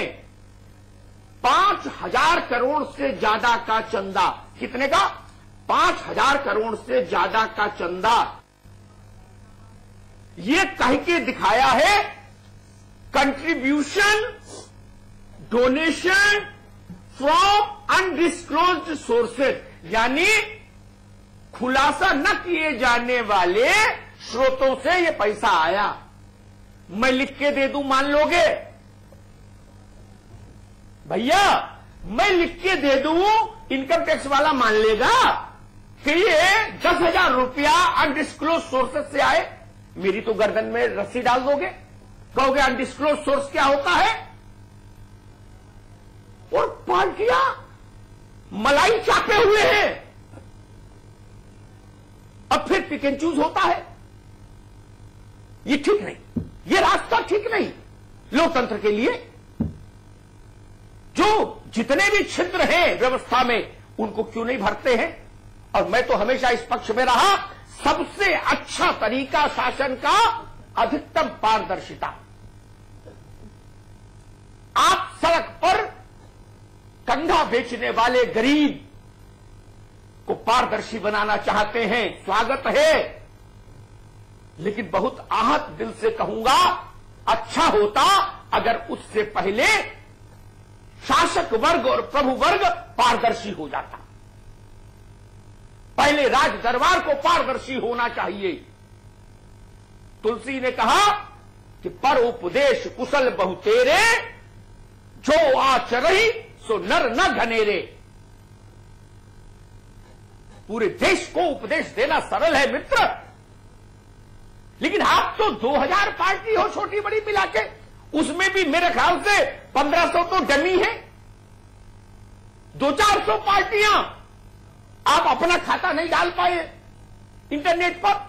5,000 करोड़ से ज्यादा का चंदा, कितने का? 5,000 करोड़ से ज्यादा का चंदा ये कह के दिखाया है, contribution donation from undisclosed sources, यानी खुलासा न किए जाने वाले स्रोतों से ये पैसा आया। मैं लिख के दे दूं, मान लोगे भैया? मैं लिख के दे दूं, इनकम टैक्स वाला मान लेगा कि ये 10,000 रुपया अनडिस्क्लोज सोर्सेज से आए? मेरी तो गर्दन में रस्सी डाल दोगे, कहोगे अनडिस्क्लोज सोर्स क्या होता है? और पार्टियां मलाई चापे हुए हैं, अब फिर पिक एंड चूज होता है। ये ठीक नहीं, ये रास्ता ठीक नहीं लोकतंत्र के लिए। जो जितने भी छिद्र हैं व्यवस्था में, उनको क्यों नहीं भरते हैं? और मैं तो हमेशा इस पक्ष में रहा, सबसे अच्छा तरीका शासन का अधिकतम पारदर्शिता। आप सड़क पर कंधा बेचने वाले गरीब को पारदर्शी बनाना चाहते हैं, स्वागत है, लेकिन बहुत आहत दिल से कहूंगा, अच्छा होता अगर उससे पहले शासक वर्ग और प्रभु वर्ग पारदर्शी हो जाता। पहले राज दरबार को पारदर्शी होना चाहिए। तुलसी ने कहा कि पर उपदेश कुशल बहु तेरे, जो आचरही सो नर न घनेरे। पूरे देश को उपदेश देना सरल है मित्र, लेकिन आप तो 2000 पार्टी हो छोटी बड़ी मिला के, उसमें भी मेरे ख्याल से 1500 तो डमी है। 200-400 पार्टियां आप अपना खाता नहीं डाल पाए इंटरनेट पर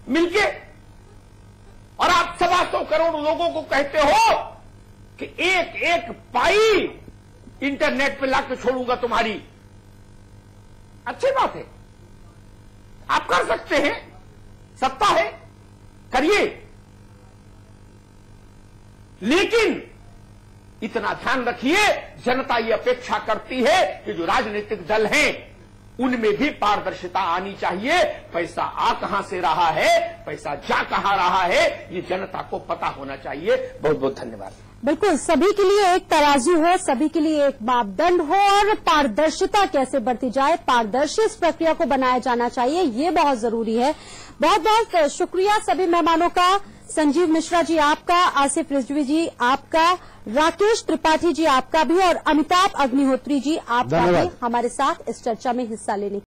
मिलके, और आप 125 करोड़ लोगों को कहते हो कि एक एक पाई इंटरनेट पे लाके छोड़ूंगा तुम्हारी। अच्छी बात है, आप कर सकते हैं, सत्ता है, करिए, लेकिन इतना ध्यान रखिए, जनता ये अपेक्षा करती है कि जो राजनीतिक दल हैं उनमें भी पारदर्शिता आनी चाहिए। पैसा आ कहां से रहा है, पैसा जा कहां रहा है, ये जनता को पता होना चाहिए। बहुत बहुत धन्यवाद। बिल्कुल, सभी के लिए एक तराजू हो, सभी के लिए एक मापदंड हो, और पारदर्शिता कैसे बढ़ती जाए, पारदर्शी इस प्रक्रिया को बनाया जाना चाहिए, ये बहुत जरूरी है। बहुत बहुत शुक्रिया सभी मेहमानों का। संजीव मिश्रा जी आपका, आसिफ रिजवी जी आपका, राकेश त्रिपाठी जी आपका भी, और अमिताभ अग्निहोत्री जी आपका भी हमारे साथ इस चर्चा में हिस्सा लेने